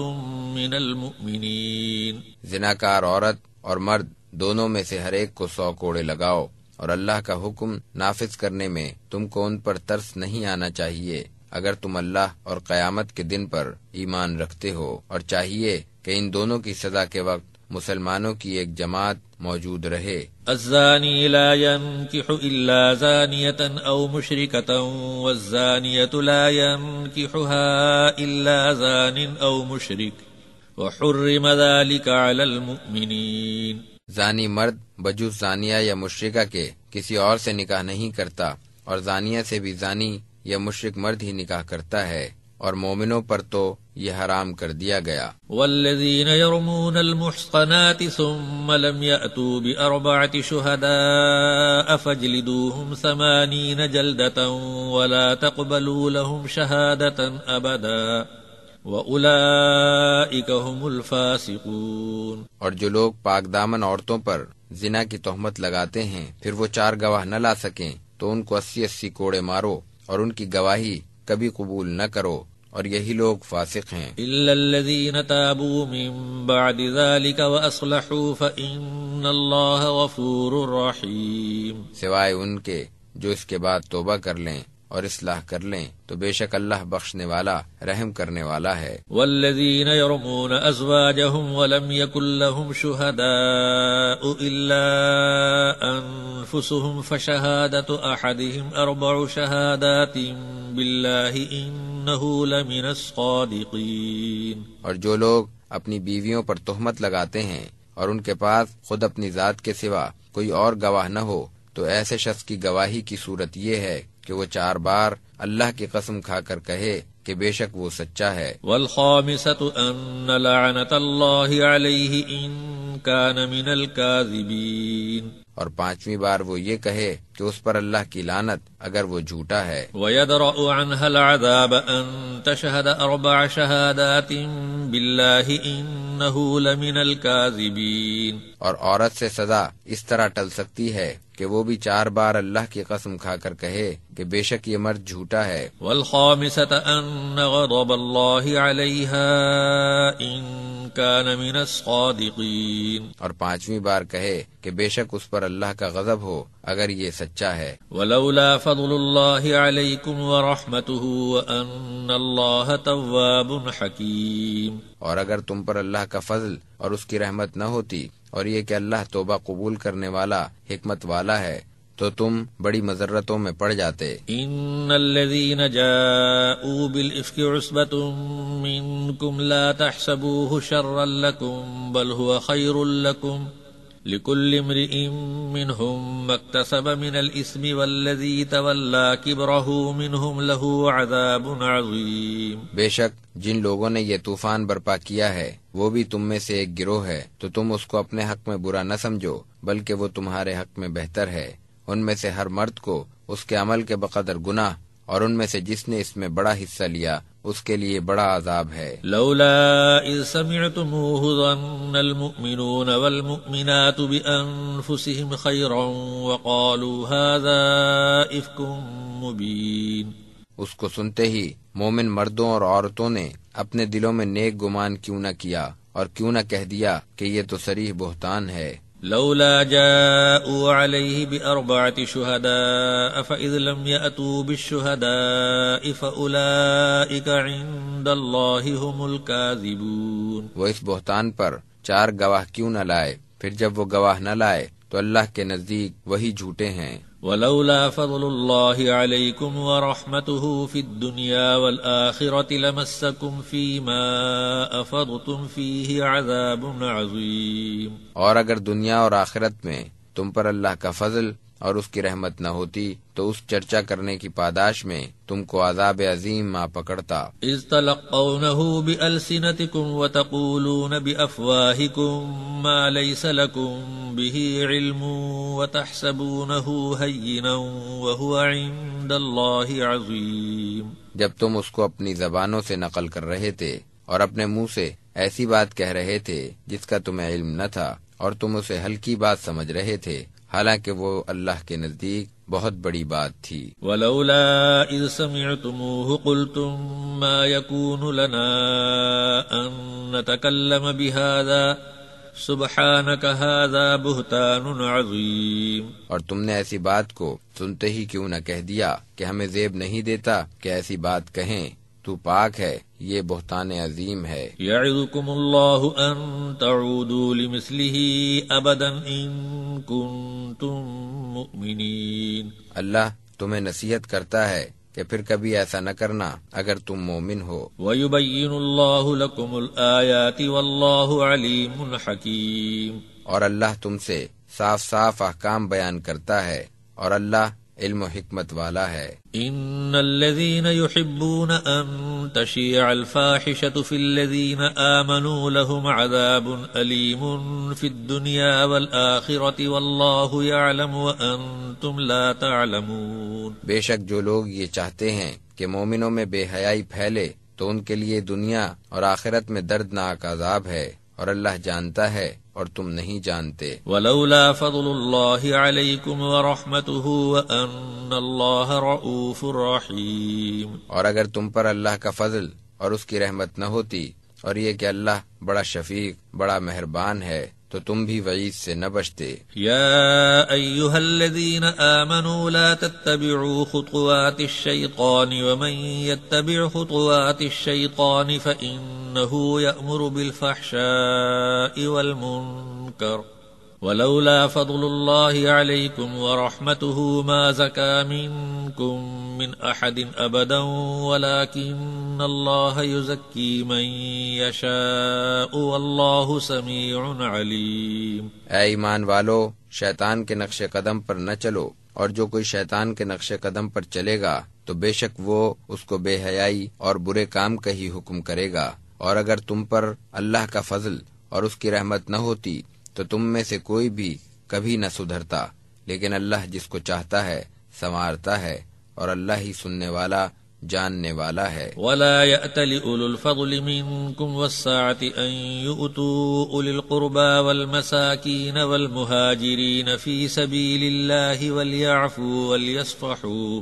مِّنَ الْمُؤْمِنِينَ، زناکار عورت اور مرد دونوں میں سے ہر ایک کو 100 کوڑے لگاؤ، اور اللہ کا حکم نافذ کرنے میں تم کو ان پر ترس نہیں آنا چاہیے اگر تم اللہ اور قیامت کے دن پر ایمان رکھتے ہو، اور چاہیے کہ ان دونوں کی سزا کے وقت مسلمانوں کی ایک جماعت موجود رہے۔ الزانی لا ينكح الا زانیة او مشرکة والزانیة لا ينكحها الا زان او مشرک وحرم ذلك على المؤمنین، زانی مرد بجز زانیہ یا مشرکہ کے کسی اور سے نکاح نہیں کرتا، اور زانیہ سے بھی زانی یا مشرک مرد ہی نکاح کرتا ہے، اور مومنوں پر تو یہ حرام کر دیا گیا۔ والذین یرمون المحصنات ثم لم یأتوا بأربعة شہداء فاجلدوهم 80 جلدة ولا تقبلوا لهم شہادة ابدا وَأُولَئِكَ هُمُ الْفَاسِقُونَ، اور جو لوگ پاک دامن عورتوں پر زنا کی تہمت لگاتے ہیں پھر وہ 4 گواہ نہ لا سکیں تو ان کو 80 کوڑے مارو اور ان کی گواہی کبھی قبول نہ کرو، اور یہی لوگ فاسق ہیں۔ إِلَّا الَّذِينَ تَابُوا مِن بَعْدِ ذَلِكَ وَأَصْلَحُوا فَإِنَّ اللَّهَ غَفُورٌ رَّحِيمٌ، سوائے ان کے جو اس کے بعد توبہ کر لیں اور اصلاح کر لیں تو بے شک اللہ بخشنے والا رحم کرنے والا ہے۔ والذین یرمون ازواجهم ولم یکن لهم شہداء الا انفسهم فشہادۃ احدهم 4 شہادات باللہ انہ لمن الصادقین، اور جو لوگ اپنی بیویوں پر تہمت لگاتے ہیں اور ان کے پاس خود اپنی ذات کے سوا کوئی اور گواہ نہ ہو تو ایسے شخص کی گواہی کی صورت یہ ہے کہ وہ 4 بار اللہ کی قسم کھا کر کہے کہ بے شک وہ سچا ہے۔ والخامسة أن لعنة الله عليه إن كان من الكاذبين، اور پانچویں بار وہ یہ کہے کہ اس پر اللہ کی لعنت اگر وہ جھوٹا ہے۔ ويدرأ عنها العذاب أن تشهد 4 شهادات بالله إنه لمن الكاذبين، اور عورت سے سزا اس طرح ٹل سکتی ہے کہ وہ بھی 4 بار اللہ کی قسم کھا کر کہے کہ بے شک یہ مرد جھوٹا ہے۔ والخامسة أن غضب الله عليها إن كان من الصادقين، اور پانچویں بار کہے کہ بے شک اس پر اللہ کا غضب ہو اگر یہ سچا ہے۔ ولولا فضل الله عليكم ورحمته وأن الله تواب حكيم، اور اگر تم پر اللہ کا فضل اور اس کی رحمت نہ ہوتی اور یہ کہ اللہ توبہ قبول کرنے والا حکمت والا ہے تو تم بڑی مضرتوں میں پڑ جاتے۔ ان الذين جاءوا بالافك عصبة منكم لا تحسبوه شرا لكم بل هو خير لكم لكل امرئ منهم ما اكتسب من الإثم والذي تولى كبره منهم له عذاب عظيم۔ بے شک جن لوگوں نے یہ طوفان برپا کیا ہے وہ بھی تم میں سے ایک گروہ ہے، تو تم اس کو اپنے حق میں برا نہ سمجھو بلکہ وہ تمہارے حق میں بہتر ہے۔ ان میں سے ہر مرد کو اس کے عمل کے بقدر گناہ، اور ان میں سے جس نے اس میں بڑا حصہ لیا اس کے لیے بڑا عذاب ہے۔ لولا اذ سمعتموه ظن المؤمنون والمؤمنات بأنفسهم خيرا وقالوا هذا إفك مبين، اس کو سنتے ہی مومن مردوں اور عورتوں نے اپنے دلوں میں نیک گمان کیوں نہ کیا اور کیوں نہ کہہ دیا کہ یہ تو صریح بہتان ہے۔ لولا جاءوا عليه ب4 شهداء فإذ لم يأتوا بالشهداء فأولئك عند الله هم الكاذبون، وہ اس بہتان پر 4 گواہ کیوں نہ لائے، پھر جب وہ گواہ نہ لائے تو اللہ کے نزدیک وہی جھوٹے ہیں۔ ولولا فضل الله عليكم ورحمته في الدنيا والآخرة لمسكم فيما أفضتم فيه عذاب عظيم، اور اگر دنیا اور آخرت میں تم پر اللہ کا فضل اور اس کی رحمت نہ ہوتی تو اس چرچا کرنے کی پاداش میں تم کو عذاب عظیم آ پکڑتا۔ اذ تلقونه بألسنتكم وتقولون بأفواهكم ما ليس لكم به علم وتحسبونه هينا وهو عند الله عظيم، جب تم اس کو اپنی زبانوں سے نقل کر رہے تھے اور اپنے منہ سے ایسی بات کہہ رہے تھے جس کا تمہیں علم نہ تھا اور تم اسے ہلکی بات سمجھ رہے تھے، حالانکہ وہ اللہ کے نزدیک بہت بڑی بات تھی۔ ولولا اذ سمعتموه قلتم ما يكون لنا ان نتكلم بهذا سبحانك هذا بهتان عظيم، اور تم نے ایسی بات کو سنتے ہی کیوں نہ کہہ دیا کہ ہمیں زیب نہیں دیتا کہ ایسی بات کہیں، تو پاک ہے، یہ بہتان عظیم ہے۔ یعظکم اللہ ان تعودوا لمثلہ ابدا ان کنتم مؤمنین، اللہ تمہیں نصیحت کرتا ہے کہ پھر کبھی ایسا نہ کرنا اگر تم مومن ہو۔ ویبین اللہ لکم الآیات واللہ علیم حکیم، اور اللہ تم سے صاف صاف احکام بیان کرتا ہے اور اللہ علم و حکمت والا ہے۔ ان الذين يحبون ان تشيع الفاحشة في الذين آمنوا لهم عذاب أليم في الدنيا والآخرة والله يعلم وأنتم لا تعلمون، بے شک جو لوگ یہ چاہتے ہیں کہ مومنوں میں بے حیائی پھیلے تو ان کے لیے دنیا اور آخرت میں دردناک عذاب ہے، اور اللہ جانتا ہے اور تم نہیں جانتے۔ ولولا فضل اللہ علیکم ورحمتہ وان اللہ رؤوف رحیم، اور اگر تم پر اللہ کا فضل اور اس کی رحمت نہ ہوتی اور یہ کہ اللہ بڑا شفیق بڑا مہربان ہے تو تم بھی وعید سے نہ بچتے۔ یا ایھا الذین آمنوا لا تتبعوا خطوات الشیطان ومن یتبع خطوات الشیطان فإنه یأمر بالفحشاء والمنکر ولولا فضل اللہ علیکم ورحمتہ ما زکا منکم من احد ابدا ولکن اللہ یزکی من یشاء واللہ سمیع علیم۔ اے ایمان والو، شیطان کے نقش قدم پر نہ چلو، اور جو کوئی شیطان کے نقش قدم پر چلے گا تو بے شک وہ اس کو بے حیائی اور برے کام کا ہی حکم کرے گا، اور اگر تم پر اللہ کا فضل اور اس کی رحمت نہ ہوتی تو تم میں سے کوئی بھی کبھی نہ سدھرتا، لیکن اللہ جس کو چاہتا ہے سنوارتا ہے، اور اللہ ہی سننے والا جاننے والا ہے۔ ولا يأتل أولو الفضل منكم والسعة أن يؤتوا أولي القربى والمساكين والمهاجرين في سبيل الله وليعفوا وليصفحوا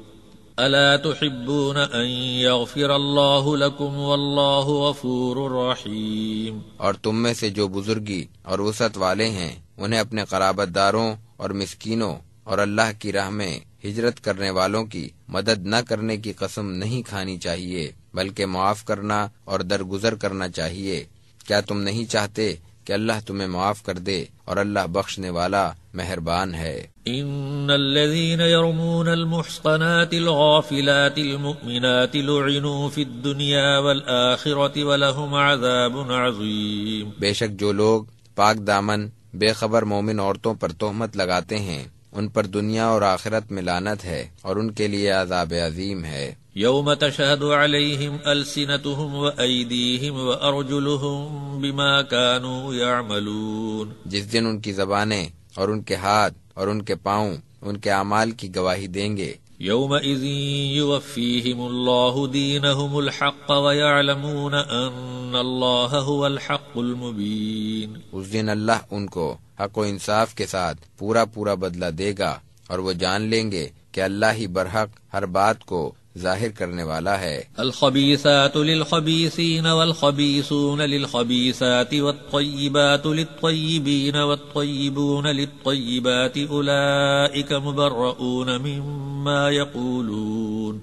ألا تحبون أن يغفر الله لكم والله غفور رحيم۔ اور تم میں سے جو بزرگی اور وسعت والے ہیں انہیں اپنے قرابت داروں اور مسکینوں اور اللہ کی راہ میں ہجرت کرنے والوں کی مدد نہ کرنے کی قسم نہیں کھانی چاہیے، بلکہ معاف کرنا اور درگزر کرنا چاہیے۔ کیا تم نہیں چاہتے کہ اللہ تمہیں معاف کر دے، اور اللہ بخشنے والا مہربان ہے۔ ان الذين يرمون المحصنات الغافلات المؤمنات لعنوا في الدنيا والآخرة ولهم عذاب عظيم۔ بے شک جو لوگ پاک دامن بے خبر مومن عورتوں پر تہمت لگاتے ہیں ان پر دنیا اور آخرت میں لعنت ہے، اور ان کے لیے عذاب عظیم ہے۔ يوم تشهد عليهم ألسنتهم وأيديهم وأرجلهم بما كانوا يعملون۔ جس دن ان کی زبانیں اور ان کے ہاتھ اور ان کے پاؤں ان کے اعمال کی گواہی دیں گے۔ يومئذ يوفيهم الله دينهم الحق ويعلمون أن الله هو الحق المبين۔ اس دن اللہ ان کو حق و انصاف کے ساتھ پورا بدلہ دے گا، اور وہ جان لیں گے کہ اللہ ہی برحق ہر بات کو ظاہر کرنے والا ہے۔ الخبیثات للخبیثین والخبیثون للخبیثات والطیبات للطیبین والطیبون للطیبات اولئک مبرؤون مما یقولون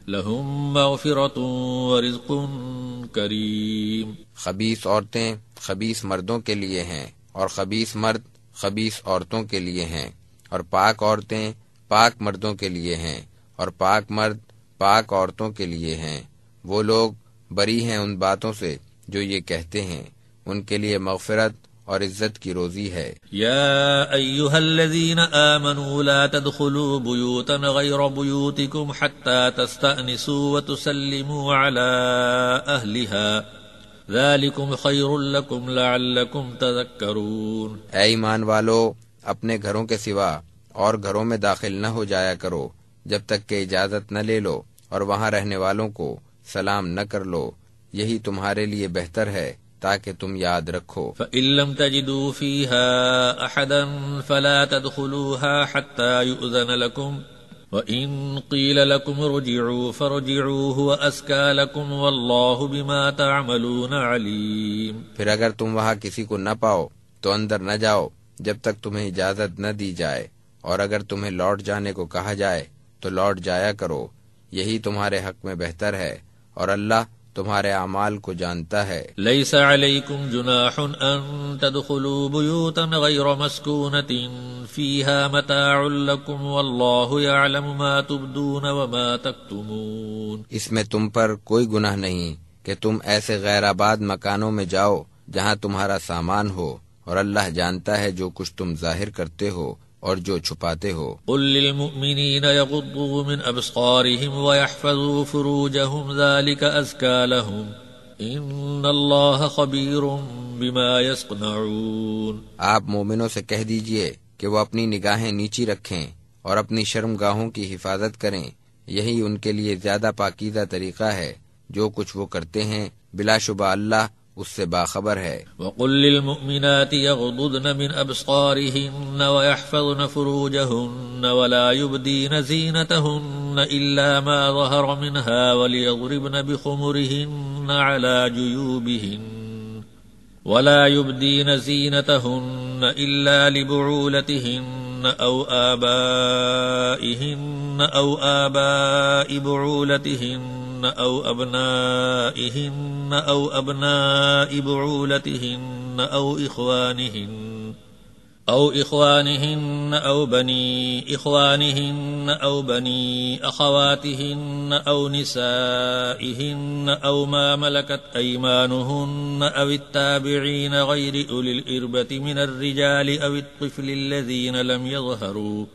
لهم مغفرۃ ورزق کریم۔ خبیث عورتیں خبیث مردوں کے لیے ہیں، اور خبیث مرد خبیث عورتوں کے لیے ہیں، اور پاک عورتیں پاک مردوں کے لیے ہیں، اور پاک مرد پاک عورتوں کے لیے ہیں۔ وہ لوگ بری ہیں ان باتوں سے جو یہ کہتے ہیں، ان کے لیے مغفرت اور عزت کی روزی ہے۔ یا ایھا الذین آمنوا لا تدخلوا بیوتا غیر بیوتکم حتی تستأنسوا وتسلموا علی اہلها ذالکم خیر لکم لعلکم تذکرون۔ اے ایمان والو، اپنے گھروں کے سوا اور گھروں میں داخل نہ ہو جایا کرو جب تک کہ اجازت نہ لے لو، اور وہاں رہنے والوں کو سلام نہ کر لو، یہی تمہارے لیے بہتر ہے تاکہ تم یاد رکھو۔ فَإِن لَّمْ تَجِدُوا فِيهَا أَحَدًا فَلَا تَدْخُلُوهَا حَتَّى يُؤْذَنَ لَكُمْ وَإِن قِيلَ لَكُمْ ارْجِعُوا فَارْجِعُوا هُوَ أَزْكَىٰ لَكُمْ وَاللَّهُ بِمَا تَعْمَلُونَ عَلِيمٌ۔ پھر اگر تم وہاں کسی کو نہ پاؤ تو اندر نہ جاؤ جب تک تمہیں اجازت نہ دی جائے، اور اگر تمہیں لوٹ جانے کو کہا جائے تو لوٹ جایا کرو، یہی تمہارے حق میں بہتر ہے، اور اللہ تمہارے اعمال کو جانتا ہے۔ لیس علیکم جناح ان تدخلوا بیوتا غیر مسکونۃ فیہا متاع لکم واللہ یعلم ما تبدون وما تکتمون۔ اس میں تم پر کوئی گناہ نہیں کہ تم ایسے غیر آباد مکانوں میں جاؤ جہاں تمہارا سامان ہو، اور اللہ جانتا ہے جو کچھ تم ظاہر کرتے ہو اور جو چھپاتے ہو۔ قل للمؤمنین یغضوا من ابصارهم ویحفظوا فروجهم ذلک ازکا لهم ان اللہ خبیر بما یصنعون۔ آپ مومنوں سے کہہ دیجئے کہ وہ اپنی نگاہیں نیچی رکھیں اور اپنی شرمگاہوں کی حفاظت کریں، یہی ان کے لیے زیادہ پاکیزہ طریقہ ہے، جو کچھ وہ کرتے ہیں بلا شبہ اللہ اس سے باخبر ہے۔ وقل للمؤمنات يغضضن من أبصارهن ويحفظن فروجهن ولا يبدين زينتهن إلا ما ظهر منها وليضربن بخمرهن على جيوبهن ولا يبدين زينتهن إلا لبعولتهن أو آباء بعولتهن أو أبنائهن أو أبناء بعولتهن أو إخوانهن أو بني إخوانهن أو بني أخواتهن أو نسائهن أو ما ملكت أيمانهن أو التابعين غير أولي الإربة من الرجال أو الطفل الذين لم يظهروا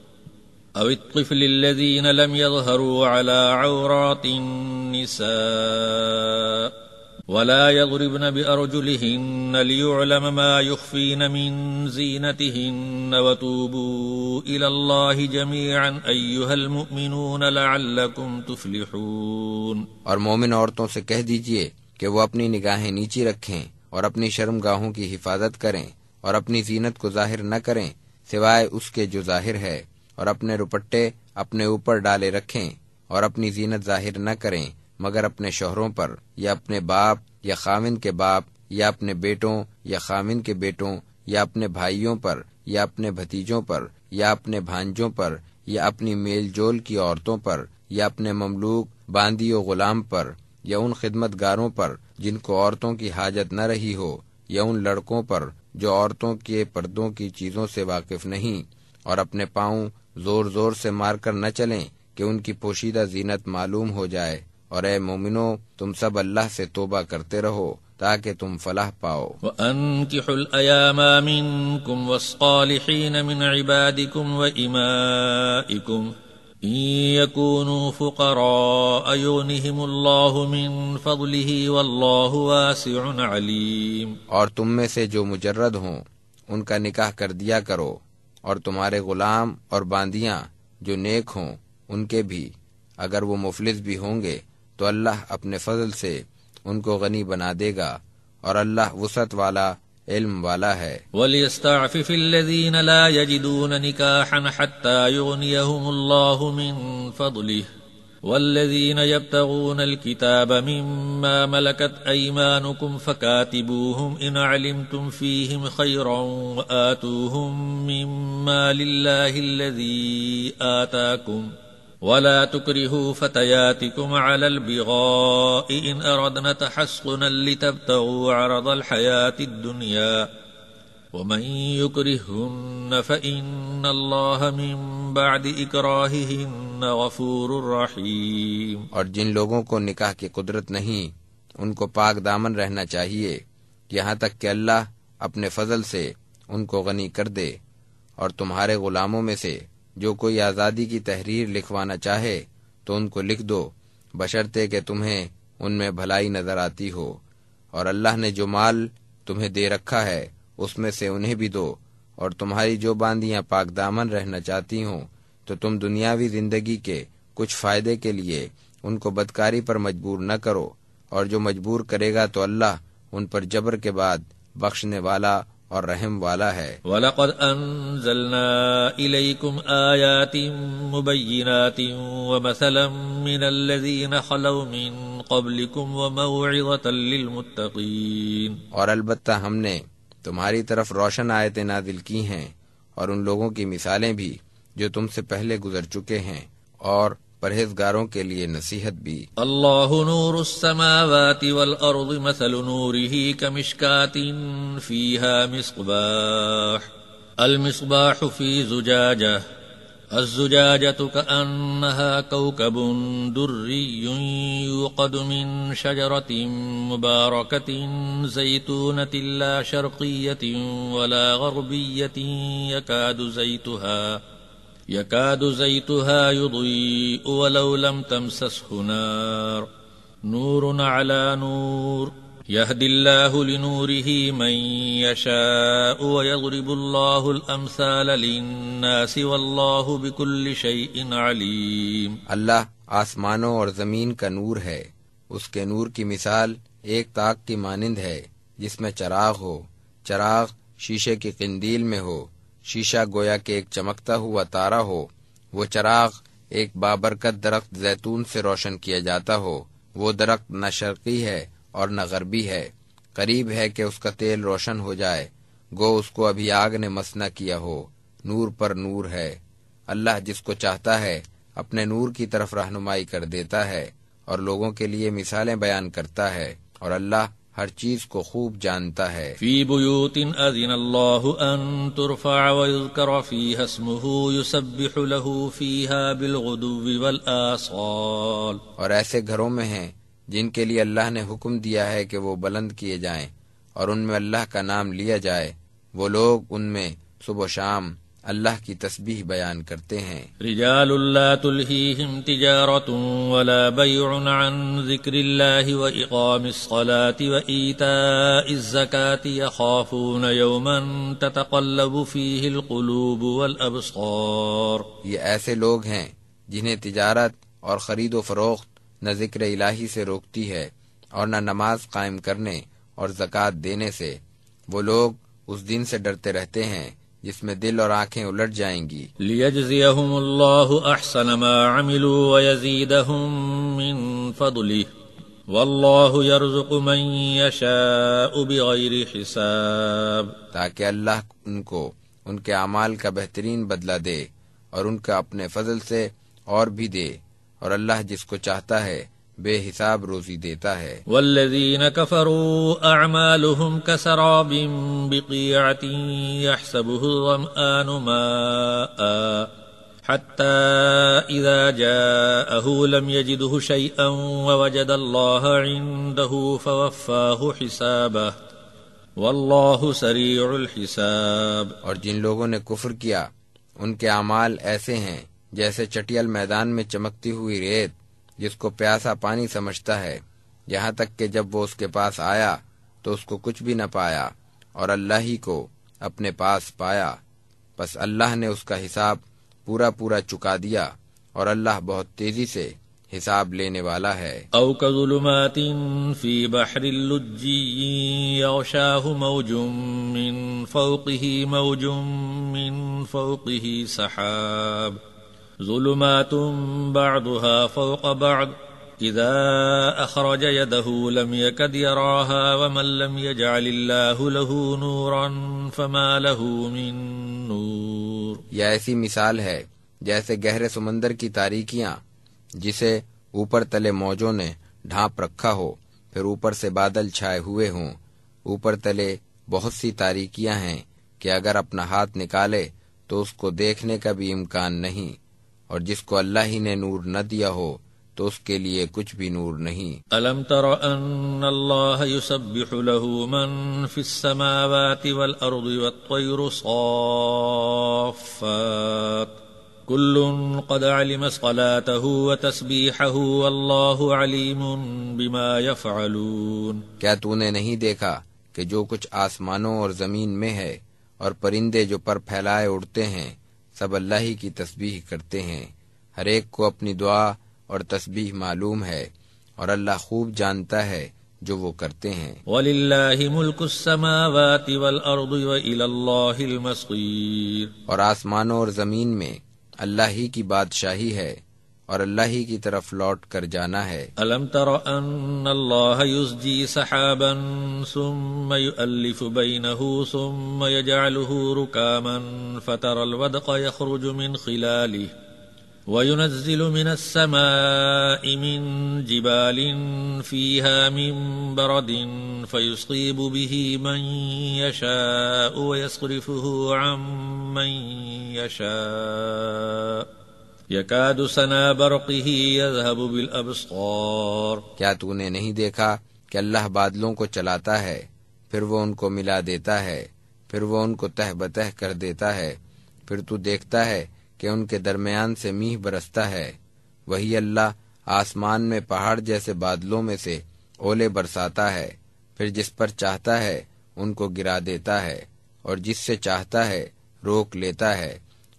أو الطفل الذين لم يظهروا على عورات النساء ولا يضربن بأرجلهن ليعلم ما يخفين من زينتهن وتوبوا إلى الله جميعا أيها المؤمنون لعلكم تفلحون۔ اور مومن عورتوں سے کہہ دیجئے کہ وہ اپنی نگاہیں نیچی رکھیں اور اپنی شرمگاہوں کی حفاظت کریں اور اپنی زینت کو ظاہر نہ کریں سوائے اس کے جو ظاہر ہے، اور اپنے دوپٹے اپنے اوپر ڈالے رکھیں اور اپنی زینت ظاہر نہ کریں مگر اپنے شوہروں پر یا اپنے باپ یا خاوند کے باپ یا اپنے بیٹوں یا خاوند کے بیٹوں یا اپنے بھائیوں پر یا اپنے بھتیجوں پر یا اپنے بھانجوں پر یا اپنی میل جول کی عورتوں پر یا اپنے مملوک باندی و غلام پر یا ان خدمت گاروں پر جن کو عورتوں کی حاجت نہ رہی ہو یا ان لڑکوں پر جو عورتوں کے پردوں کی چیزوں سے واقف نہیں، اور اپنے پاؤں زور زور سے مار کر نہ چلیں کہ ان کی پوشیدہ زینت معلوم ہو جائے۔ اور اے مومنو، تم سب اللہ سے توبہ کرتے رہو تاکہ تم فلاح پاؤ۔ وَأَنكِحُوا الْأَيَامَ مِنكُمْ وَالصَّالِحِينَ مِنْ عِبَادِكُمْ وَإِمَائِكُمْ إِن يَكُونُوا فُقَرَاءَ يُغْنِهِمُ اللَّهُ مِنْ فَضْلِهِ وَاللَّهُ وَاسِعٌ عَلِيمٌ۔ اور تم میں سے جو مجرد ہوں ان کا نکاح کر دیا کرو، اور تمہارے غلام اور باندیاں جو نیک ہوں ان کے بھی، اگر وہ مفلس بھی ہوں گے تو اللہ اپنے فضل سے ان کو غنی بنا دے گا، اور اللہ وسعت والا علم والا ہے۔ وَلْيَسْتَعْفِفِ الَّذِينَ لَا يَجِدُونَ نِكَاحًا حَتَّى يُغْنِيَهُمُ اللَّهُ مِنْ فَضْلِهِ وَالَّذِينَ يَبْتَغُونَ الْكِتَابَ مِمَّا مَلَكَتْ أَيْمَانُكُمْ فَكَاتِبُوهُمْ إِنْ عَلِمْتُمْ فِيهِمْ خَيْرًا وَآتُوهُمْ مِمَّا لِلَّهِ الَّذِي آتَاكُمْ وَلَا تُكْرِهُوا فَتَيَاتِكُمْ عَلَى الْبِغَاءِ إِنْ أَرَدْنَ تَحَصُّنًا لِتَبْتَغُوا عَرَضَ الْحَيَاةِ الدُّنْيَا وَمَنْ يُكْرِههُّنَّ فَإِنَّ اللَّهَ مِنْ بَعْدِ إِكْرَاهِهِنَّ غَفُورٌ رَحِيمٌ۔ اور جن لوگوں کو نکاح کی قدرت نہیں ان کو پاک دامن رہنا چاہیے یہاں تک کہ اللہ اپنے فضل سے ان کو غنی کر دے، اور تمہارے غلاموں میں سے جو کوئی آزادی کی تحریر لکھوانا چاہے تو ان کو لکھ دو، بشرطے کہ تمہیں ان میں بھلائی نظر آتی ہو، اور اللہ نے جو مال تمہیں دے رکھا ہے اس میں سے انہیں بھی دو، اور تمہاری جو باندیاں پاک دامن رہنا چاہتی ہوں تو تم دنیاوی زندگی کے کچھ فائدے کے لیے ان کو بدکاری پر مجبور نہ کرو، اور جو مجبور کرے گا تو اللہ ان پر جبر کے بعد بخشنے والا اور رحم والا ہے۔ وَلَقَدْ أَنزَلْنَا إِلَيْكُمْ آيَاتٍ مُبَيِّنَاتٍ وَمَثَلًا مِّنَ الَّذِينَ خَلَوْا مِن قَبْلِكُمْ وَمَوْعِظَةً لِّلْمُتَّقِينَ۔ اور البتہ ہم نے تمہاری طرف روشن آیتیں نازل کی ہیں اور ان لوگوں کی مثالیں بھی جو تم سے پہلے گزر چکے ہیں، اور پرہیزگاروں کے لیے نصیحت بھی۔ اللہ نور السماوات والارض مثل نوره كمشكاة فيها مصباح المصباح في زجاجة الزجاجة كأنها كوكب دري يوقد من شجرة مباركة زيتونة لا شرقية ولا غربية يكاد زيتها يضيء ولو لم تمسسه نار نور على نور يهدي الله لنوره من يشاء ويضرب الله الأمثال للناس والله بكل شيء عليم۔ اللہ آسمانوں اور زمین کا نور ہے، اس کے نور کی مثال ایک طاق کی مانند ہے جس میں چراغ ہو، چراغ شیشے کی قندیل میں ہو، شیشہ گویا کہ ایک چمکتا ہوا تارا ہو، وہ چراغ ایک بابرکت درخت زیتون سے روشن کیا جاتا ہو، وہ درخت نہ شرقی ہے اور نہ غربی ہے، قریب ہے کہ اس کا تیل روشن ہو جائے، گو اس کو ابھی آگ نے مس نہ کیا ہو، نور پر نور ہے۔ اللہ جس کو چاہتا ہے اپنے نور کی طرف رہنمائی کر دیتا ہے اور لوگوں کے لیے مثالیں بیان کرتا ہے، اور اللہ ہر چیز کو خوب جانتا ہے۔ فی بیوت اذن اللہ ان ترفع ویذکر فیہا اسمہ یسبح له فیہا بالغدو والآصال۔ اور ایسے گھروں میں ہیں جن کے لیے اللہ نے حکم دیا ہے کہ وہ بلند کیے جائیں اور ان میں اللہ کا نام لیا جائے، وہ لوگ ان میں صبح و شام اللہ کی تسبیح بیان کرتے ہیں۔ رجال لا تلهيهم تجارة ولا بيع عن ذكر الله وإقام الصلاة وإيتاء الزكاة يخافون يوما تتقلب فيه القلوب والأبصار۔ یہ ایسے لوگ ہیں جنہیں تجارت اور خرید و فروخت نہ ذکر الہی سے روکتی ہے اور نہ نماز قائم کرنے اور زکوٰۃ دینے سے۔ وہ لوگ اس دن سے ڈرتے رہتے ہیں جس میں دل اور آنکھیں الٹ جائیں گی۔ لیجزیہم اللہ احسن ما عملوا ویزیدہم من فضلہ واللہ یرزق من یشاء بغیر حساب، تاکہ اللہ ان کو ان کے اعمال کا بہترین بدلہ دے اور ان کا اپنے فضل سے اور بھی دے، اور اللہ جس کو چاہتا ہے بے حساب روزی دیتا ہے۔ والذین کفروا اعمالهم کسراب بقیعۃ یحسبہ الظمآن ماء حتی اذا جاءہ لم یجدہ شیئا ووجد اللہ عنده فوفاہ حسابہ واللہ سریع الحساب۔ اور جن لوگوں نے کفر کیا ان کے اعمال ایسے ہیں جیسے چٹیل میدان میں چمکتی ہوئی ریت جس کو پیاسا پانی سمجھتا ہے، یہاں تک کہ جب وہ اس کے پاس آیا تو اس کو کچھ بھی نہ پایا اور اللہ ہی کو اپنے پاس پایا، پس اللہ نے اس کا حساب پورا پورا چکا دیا اور اللہ بہت تیزی سے حساب لینے والا ہے۔ او کظلمات فی بحر اللجی یغشاہ موج من فوقہ موج من فوقہ سحاب ظلمات بعضها فوق بعض اذا اخرج يده لم يكد يراها ومن لم يجعل الله له نورا فما له من نور۔ یہ ایسی مثال ہے جیسے گہرے سمندر کی تاریکیاں جسے اوپر تلے موجوں نے ڈھانپ رکھا ہو، پھر اوپر سے بادل چھائے ہوئے ہوں، اوپر تلے بہت سی تاریکیاں ہیں کہ اگر اپنا ہاتھ نکالے تو اس کو دیکھنے کا بھی امکان نہیں، اور جس کو اللہ ہی نے نور نہ دیا ہو تو اس کے لیے کچھ بھی نور نہیں۔ الم تر ان اللہ یسبح له من فی السماوات والارض والطیر صافات کل قد علم صلاته وتسبیحه واللہ علیم بما یفعلون۔ کیا تو نے نہیں دیکھا کہ جو کچھ آسمانوں اور زمین میں ہے اور پرندے جو پر پھیلائے اڑتے ہیں سب اللہ ہی کی تسبیح کرتے ہیں، ہر ایک کو اپنی دعا اور تسبیح معلوم ہے اور اللہ خوب جانتا ہے جو وہ کرتے ہیں۔ وَلِلَّهِ مُلْكُ السَّمَاوَاتِ وَالْأَرْضِ وَإِلَى اللَّهِ الْمَصِيرُ، اور آسمانوں اور زمین میں اللہ ہی کی بادشاہی ہے اور اللہ ہی کی طرف لوٹ کر جانا ہے۔ أَلَمْ تَرَ أَنَّ اللَّهَ يُزْجِي سَحَابًا ثُمَّ يُؤَلِّفُ بَيْنَهُ ثُمَّ يَجْعَلُهُ رُكَامًا فَتَرَى الْوَدْقَ يَخْرُجُ مِنْ خِلَالِهِ وَيُنَزِّلُ مِنَ السَّمَاءِ مِنْ جِبَالٍ فِيهَا مِنْ بَرَدٍ فَيُصِيبُ بِهِ مَنْ يَشَاءُ وَيَصْرِفُهُ عَنْ مَنْ يَشَاءُ یکاد سنا برقہ یذہب بالابصار۔ کیا تو نے نہیں دیکھا کہ اللہ بادلوں کو چلاتا ہے، پھر وہ ان کو ملا دیتا ہے، پھر وہ ان کو تہ بتہ کر دیتا ہے، پھر تو دیکھتا ہے کہ ان کے درمیان سے میہ برستا ہے۔ وہی اللہ آسمان میں پہاڑ جیسے بادلوں میں سے اولے برساتا ہے، پھر جس پر چاہتا ہے ان کو گرا دیتا ہے اور جس سے چاہتا ہے روک لیتا ہے۔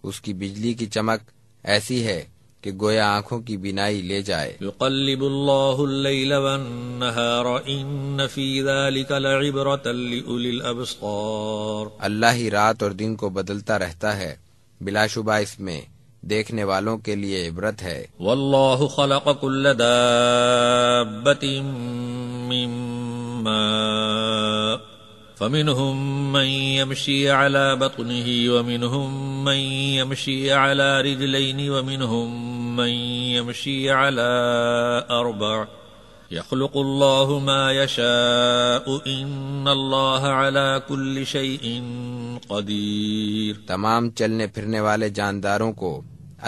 اس کی بجلی کی چمک ایسی ہے کہ گویا آنکھوں کی بینائی لے جائے۔ یقلب اللہ اللیل والنہار ان فی ذلک لعبرۃ لأولی الابصار۔ اللہ ہی رات اور دن کو بدلتا رہتا ہے، بلا شبہ اس میں دیکھنے والوں کے لیے عبرت ہے۔ واللہ خلق کل دابۃ من ماء فمنهم من يمشي على بطنه ومنهم من يمشي على رجلين ومنهم من يمشي على أربع يخلق الله ما يشاء إن الله على كل شيء قدير۔ تمام چلنے پھرنے والے جانداروں کو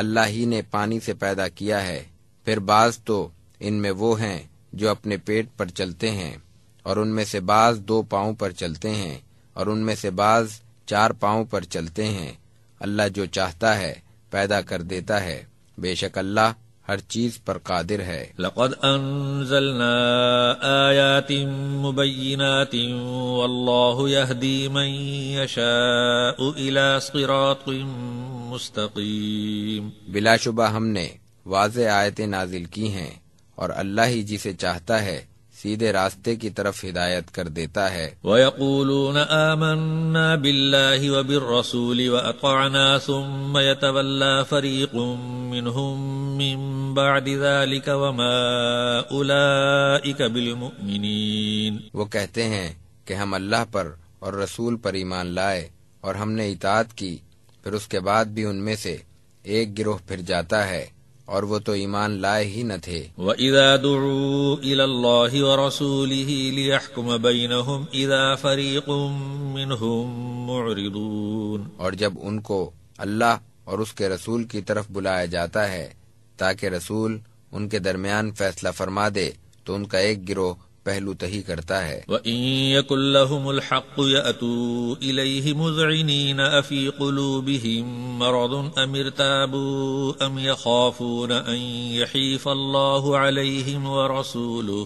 اللہ ہی نے پانی سے پیدا کیا ہے، پھر بعض تو ان میں وہ ہیں جو اپنے پیٹ پر چلتے ہیں، اور ان میں سے بعض 2 پاؤں پر چلتے ہیں، اور ان میں سے بعض 4 پاؤں پر چلتے ہیں، اللہ جو چاہتا ہے پیدا کر دیتا ہے، بے شک اللہ ہر چیز پر قادر ہے۔ لقد انزلنا آیات مبینات واللہ یہدی من یشاء الى صراط مستقیم۔ بلا شبہ ہم نے واضح آیتیں نازل کی ہیں، اور اللہ ہی جسے چاہتا ہے سیدھے راستے کی طرف ہدایت کر دیتا ہے۔ وَيَقُولُونَ آمَنَّا بِاللَّهِ وَبِالرَّسُولِ وَأَطَعْنَا ثُمَّ يَتَوَلَّى فَرِيقٌ مِّنْهُم مِّن بَعْدِ ذَلِكَ وَمَا أُولَئِكَ بِالْمُؤْمِنِينَ۔ وہ کہتے ہیں کہ ہم اللہ پر اور رسول پر ایمان لائے اور ہم نے اطاعت کی، پھر اس کے بعد بھی ان میں سے ایک گروہ پھر جاتا ہے اور وہ تو ایمان لائے ہی نہ تھے۔ وَإِذَا دُعُوا إِلَى اللَّهِ وَرَسُولِهِ لِيَحْكُمَ بَيْنَهُمْ إِذَا فَرِيقٌ مِّنْهُمْ مُعْرِضُونَ، اور جب ان کو اللہ اور اس کے رسول کی طرف بلایا جاتا ہے تاکہ رسول ان کے درمیان فیصلہ فرما دے، تو ان کا ایک گروہ پہلو تہی کرتا ہے۔ وَإِن يَكُن لَّهُمُ الْحَقُّ يَأْتُوا إِلَيْهِ مُذْعِنِينَ أَفِي قُلُوبِهِم مَّرَضٌ أَمِ ارْتَابُوا أَمْ يَخَافُونَ أَن يَحِيفَ اللَّهُ عَلَيْهِمْ وَرَسُولُهُ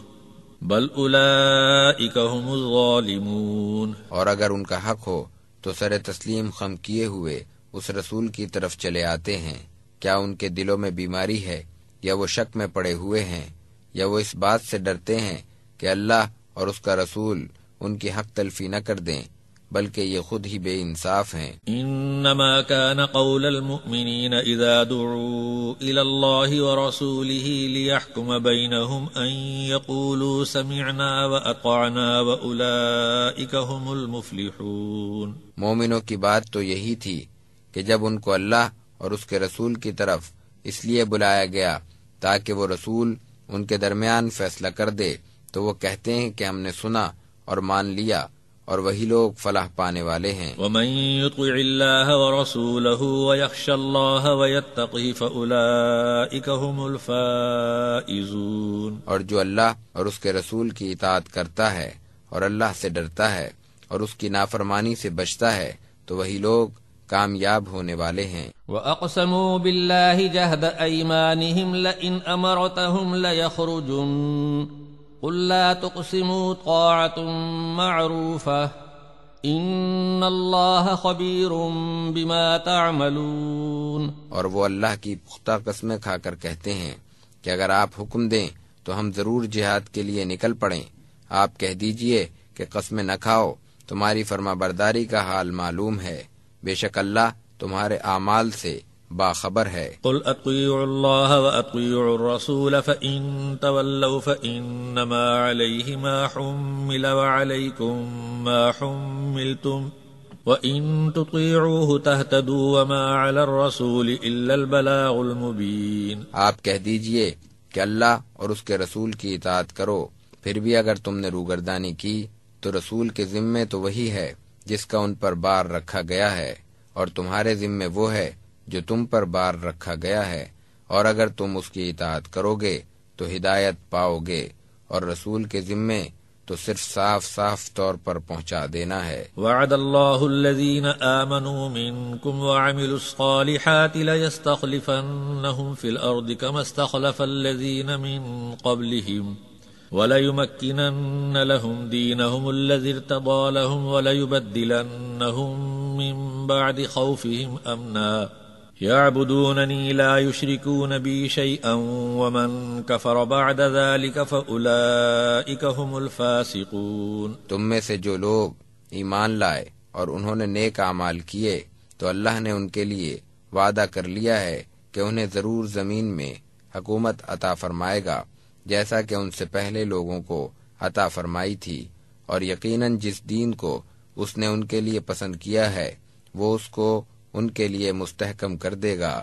بَلْ أُولَئِكَ هُمُ الظَّالِمُونَ۔ اور اگر ان کا حق ہو تو سر تسلیم خم کیے ہوئے اس رسول کی طرف چلے آتے ہیں، کیا ان کے دلوں میں بیماری ہے، یا وہ شک میں پڑے ہوئے ہیں، یا وہ اس بات سے ڈرتے ہیں کہ اللہ اور اس کا رسول ان کی حق تلفی نہ کر دیں، بلکہ یہ خود ہی بے انصاف ہیں۔ انما كان قول المؤمنين اذا دعوا الى الله ورسوله ليحكم بينهم ان يقولوا سمعنا واطعنا واولئك هم المفلحون۔ مومنوں کی بات تو یہی تھی کہ جب ان کو اللہ اور اس کے رسول کی طرف اس لیے بلایا گیا تاکہ وہ رسول ان کے درمیان فیصلہ کر دے، تو وہ کہتے ہیں کہ ہم نے سنا اور مان لیا، اور وہی لوگ فلاح پانے والے ہیں۔ وَمَن يُطِعِ اللَّهَ وَرَسُولَهُ وَيَخْشَ اللَّهَ وَيَتَّقِهِ فَأُولَئِكَ هُمُ الْفَائِزُونَ۔ اور جو اللہ اور اس کے رسول کی اطاعت کرتا ہے اور اللہ سے ڈرتا ہے اور اس کی نافرمانی سے بچتا ہے، تو وہی لوگ کامیاب ہونے والے ہیں۔ وَأَقْسَمُوا بِاللَّهِ جَهْدَ أَيْمَانِهِمْ لَئِنْ أَمَرْتَهُمْ لَيَخْرُجُنَّ قُل لَّا تُقْسِمُوا طَاعَةٌ مَّعْرُوفَةٌ إِنَّ اللَّهَ خَبِيرٌ بِمَا تَعْمَلُونَ۔ اور وہ اللہ کی پختہ قسمیں کھا کر کہتے ہیں کہ اگر آپ حکم دیں تو ہم ضرور جہاد کے لیے نکل پڑیں۔ آپ کہہ دیجئے کہ قسمیں نہ کھاؤ، تمہاری فرما برداری کا حال معلوم ہے، بے شک اللہ تمہارے اعمال سے باخبر ہے۔ قل اطیعوا اللہ واطیعوا الرسول فإن تولوا فإنما علیہ ما حمل وعلیکم ما حملتم وإن تطیعوه تہتدوا وما علی الرسول الا البلاغ المبین۔ آپ کہہ دیجئے کہ اللہ اور اس کے رسول کی اطاعت کرو، پھر بھی اگر تم نے روگردانی کی تو رسول کے ذمے تو وہی ہے جس کا ان پر بار رکھا گیا ہے، اور تمہارے ذمے وہ ہے جو تم پر بار رکھا گیا ہے، اور اگر تم اس کی اطاعت کرو گے تو ہدایت پاؤ گے، اور رسول کے ذمے تو صرف صاف صاف طور پر پہنچا دینا ہے۔ وعد اللہ الذین آمنوا منکم وعملوا الصالحات لیستخلفنہم فی الارض کما استخلف الذین من قبلہم وَلَيُمَكِّنَنَّ لَهُمْ دِينَهُمُ الَّذِي ارْتَضَىٰ لَهُمْ وَلَيُبَدِّلَنَّهُم مِّن بَعْدِ خَوْفِهِمْ أَمْنًا يَعْبُدُونَنِي لَا يُشْرِكُونَ بِي شَيْئًا وَمَن كَفَرَ بَعْدَ ذَلِكَ فَأُولَئِكَ هُمُ الْفَاسِقُونَ۔ تم میں سے جو لوگ ایمان لائے اور انہوں نے نیک اعمال کیے تو اللہ نے ان کے لیے وعدہ کر لیا ہے کہ انہیں ضرور زمین میں حکومت عطا فرمائے گا جیسا کہ ان سے پہلے لوگوں کو عطا فرمائی تھی، اور یقیناً جس دین کو اس نے ان کے لیے پسند کیا ہے وہ اس کو ان کے لیے مستحکم کر دے گا،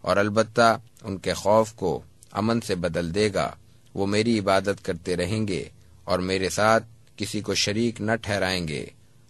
اور البتہ ان کے خوف کو امن سے بدل دے گا۔ وہ میری عبادت کرتے رہیں گے اور میرے ساتھ کسی کو شریک نہ ٹھہرائیں گے،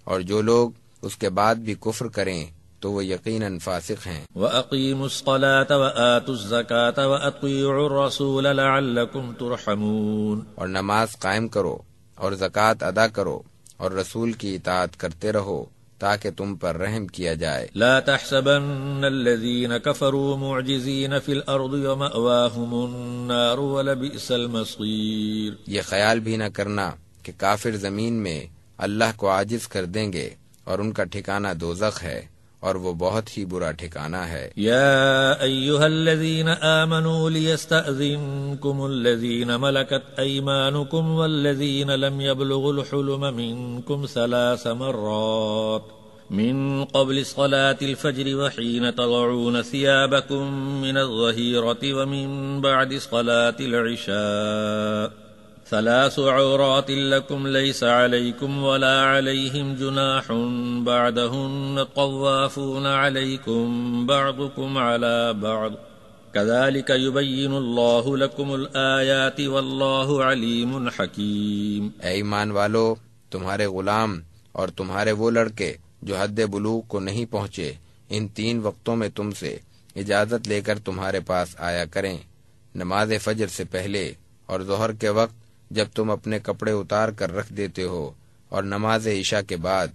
اور جو لوگ اس کے بعد بھی کفر کریں تو وہ یقیناً فاسق ہیں۔ وَأَقِيمُوا الصَّلَاةَ وَآتُوا الزَّكَاةَ وَأَطِيعُوا الرَّسُولَ لَعَلَّكُمْ تُرْحَمُونَ۔ اور نماز قائم کرو اور زکوٰۃ ادا کرو اور رسول کی اطاعت کرتے رہو تاکہ تم پر رحم کیا جائے۔ لا تحسبن الذين كفروا معجزين في الأرض ومأواهم النار ولبئس المصير۔ یہ خیال بھی نہ کرنا کہ کافر زمین میں اللہ کو عاجز کر دیں گے اور ان کا ٹھکانہ دوزخ ہے اور وہ بہت ہی برا ٹھکانہ ہے۔ يا أيها الذين آمنوا ليستأذنكم الذين ملكت أيمانكم والذين لم يبلغوا الحلم منكم 3 مرات من قبل صلاة الفجر وحين تضعون ثيابكم من الظهيرة ومن بعد صلاة العشاء 3 عورات لكم ليس عليكم ولا عليهم جناح بعدهن طوافون عليكم بعضكم على بعض كذلك يبين الله لكم الآيات والله عليم حكيم۔ اے ایمان والو، تمہارے غلام اور تمہارے وہ لڑکے جو حد بلوغ کو نہیں پہنچے ان 3 وقتوں میں تم سے اجازت لے کر تمہارے پاس آیا کریں، نماز فجر سے پہلے اور ظہر کے وقت جب تم اپنے کپڑے اتار کر رکھ دیتے ہو، اور نماز عشاء کے بعد۔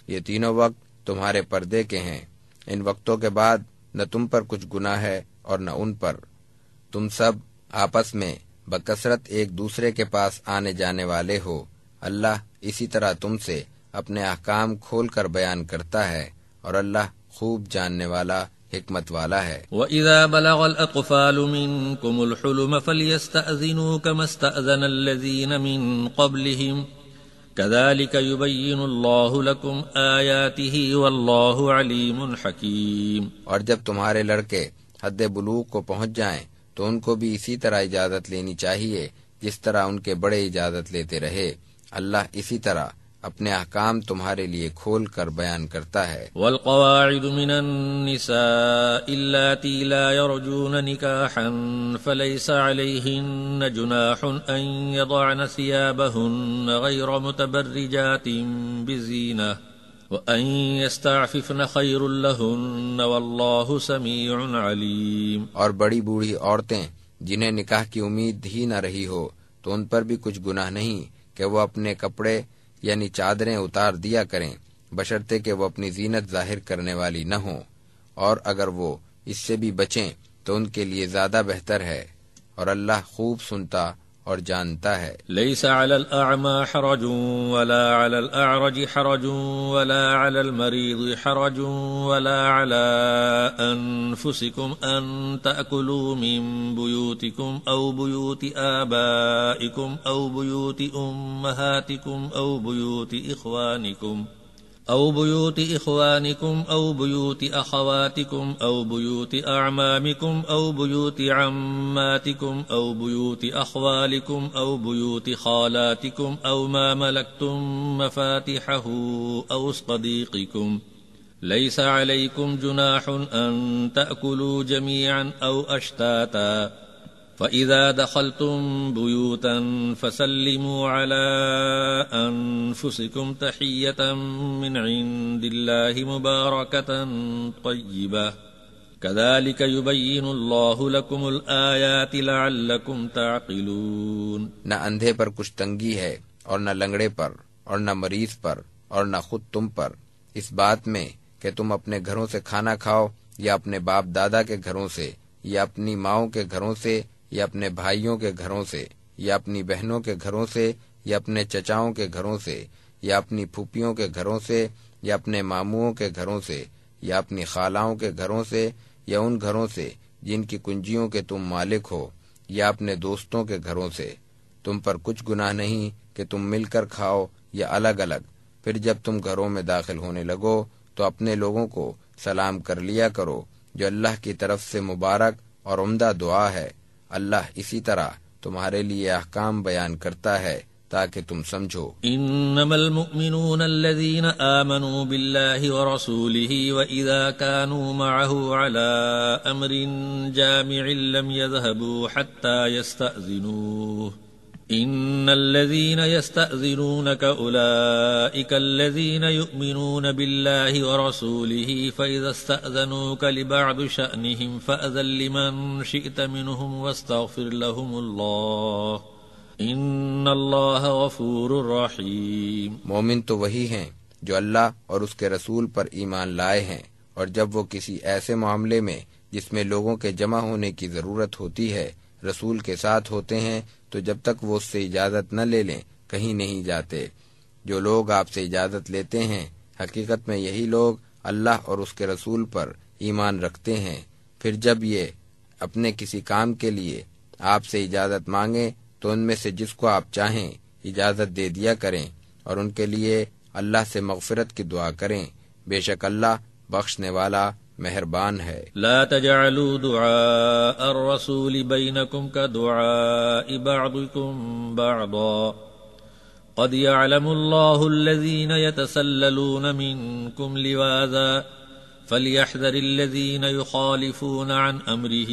یہ تینوں وقت تمہارے پردے کے ہیں۔ ان وقتوں کے بعد نہ تم پر کچھ گناہ ہے اور نہ ان پر۔ تم سب آپس میں بکثرت ایک دوسرے کے پاس آنے جانے والے ہو۔ اللہ اسی طرح تم سے اپنے احکام کھول کر بیان کرتا ہے اور اللہ خوب جاننے والا حکمت والا ہے۔ وَإِذَا بَلَغَ الْأَطْفَالُ مِنْكُمُ الْحُلُمَ فَلْيَسْتَأْذِنُوا كَمَا اسْتَأْذَنَ الَّذِينَ مِنْ قَبْلِهِمْ كَذَلِكَ يُبَيِّنُ اللَّهُ لَكُمْ آيَاتِهِ وَاللَّهُ عَلِيمٌ حَكِيمٌ۔ اور جب تمہارے لڑکے حد بلوغ کو پہنچ جائیں تو ان کو بھی اسی طرح اجازت لینی چاہیے جس طرح ان کے بڑے اجازت لیتے رہے۔ اللہ اسی طرح اپنے احکام تمہارے لیے کھول کر بیان کرتا ہے۔ والقواعد من النساء اللاتي لا يرجون نكاحا فليس عليهن جناح أن يضعن ثيابهن غير متبرجات بزينة وأن يستعففن خير لهن والله سميع عليم۔ اور بڑی بوڑھی عورتیں جنہیں نکاح کی امید ہی نہ رہی ہو تو ان پر بھی کچھ گناہ نہیں کہ وہ اپنے کپڑے یعنی چادریں اتار دیا کریں، بشرطے کہ وہ اپنی زینت ظاہر کرنے والی نہ ہوں، اور اگر وہ اس سے بھی بچیں تو ان کے لیے زیادہ بہتر ہے، اور اللہ خوب سنتا اور جانتا ہے۔ ليس على الأعمى حرج ولا على الأعرج حرج ولا على المريض حرج ولا على أنفسكم أن تأكلوا من بيوتكم أو بيوت آبائكم أو بيوت أمهاتكم أو بيوت إخوانكم أو بيوت إخوانكم أو بيوت أخواتكم أو بيوت أعمامكم أو بيوت عماتكم أو بيوت أخوالكم أو بيوت خالاتكم أو ما ملكتم مفاتحه أو صديقكم ليس عليكم جناح أن تأكلوا جميعا أو أشتاتا فَإِذَا دَخَلْتُمْ بُيُوتًا فَسَلِّمُوا عَلَىٰ أَنفُسِكُمْ تَحِيَّةً مِّنْ عِندِ اللَّهِ مُبَارَكَةً طَيِّبَةً كَذَلِكَ يُبَيِّنُ اللَّهُ لَكُمُ الْآيَاتِ لَعَلَّكُمْ تَعْقِلُونَ۔ نہ اندھے پر کچھ تنگی ہے اور نہ لنگڑے پر اور نہ مریض پر اور نہ خود تم پر، اس بات میں کہ تم اپنے گھروں سے کھانا کھاؤ یا اپنے باپ دادا کے گھروں سے یا اپنی ماؤں کے گھروں سے یا اپنے بھائیوں کے گھروں سے یا اپنی بہنوں کے گھروں سے یا اپنے چچاؤں کے گھروں سے یا اپنی پھوپھیوں کے گھروں سے یا اپنے ماموؤں کے گھروں سے یا اپنی خالاؤں کے گھروں سے یا ان گھروں سے جن کی کنجیوں کے تم مالک ہو یا اپنے دوستوں کے گھروں سے۔ تم پر کچھ گناہ نہیں کہ تم مل کر کھاؤ یا الگ الگ۔ پھر جب تم گھروں میں داخل ہونے لگو تو اپنے لوگوں کو سلام کر لیا کرو، جو اللہ کی طرف سے مبارک اور عمدہ دعا ہے۔ اللہ اسی طرح تمہارے لیے احکام بیان کرتا ہے تاکہ تم سمجھو۔ انما المؤمنون الذين آمنوا بالله ورسوله وإذا كانوا معه على امر جامع لم يذهبوا حتى يستأذنوه ان الذين يستأذنونك اولئك الذين يؤمنون بالله ورسوله فإذا استأذنوك لبعض شأنهم فأذن لمن شئت منهم واستغفر لهم الله ان اللہ غفور رحیم۔ مومن تو وہی ہیں جو اللہ اور اس کے رسول پر ایمان لائے ہیں، اور جب وہ کسی ایسے معاملے میں جس میں لوگوں کے جمع ہونے کی ضرورت ہوتی ہے رسول کے ساتھ ہوتے ہیں تو جب تک وہ اس سے اجازت نہ لے لیں کہیں نہیں جاتے۔ جو لوگ آپ سے اجازت لیتے ہیں حقیقت میں یہی لوگ اللہ اور اس کے رسول پر ایمان رکھتے ہیں۔ پھر جب یہ اپنے کسی کام کے لیے آپ سے اجازت مانگیں تو ان میں سے جس کو آپ چاہیں اجازت دے دیا کریں، اور ان کے لیے اللہ سے مغفرت کی دعا کریں، بے شک اللہ بخشنے والا مہربان ہے۔ لا تجعلوا دعاء الرسول بينكم كدعاء بعضكم بعضا قد يعلم الله الذين يتسللون منكم لواذا فليحذر الذين يخالفون عن أمره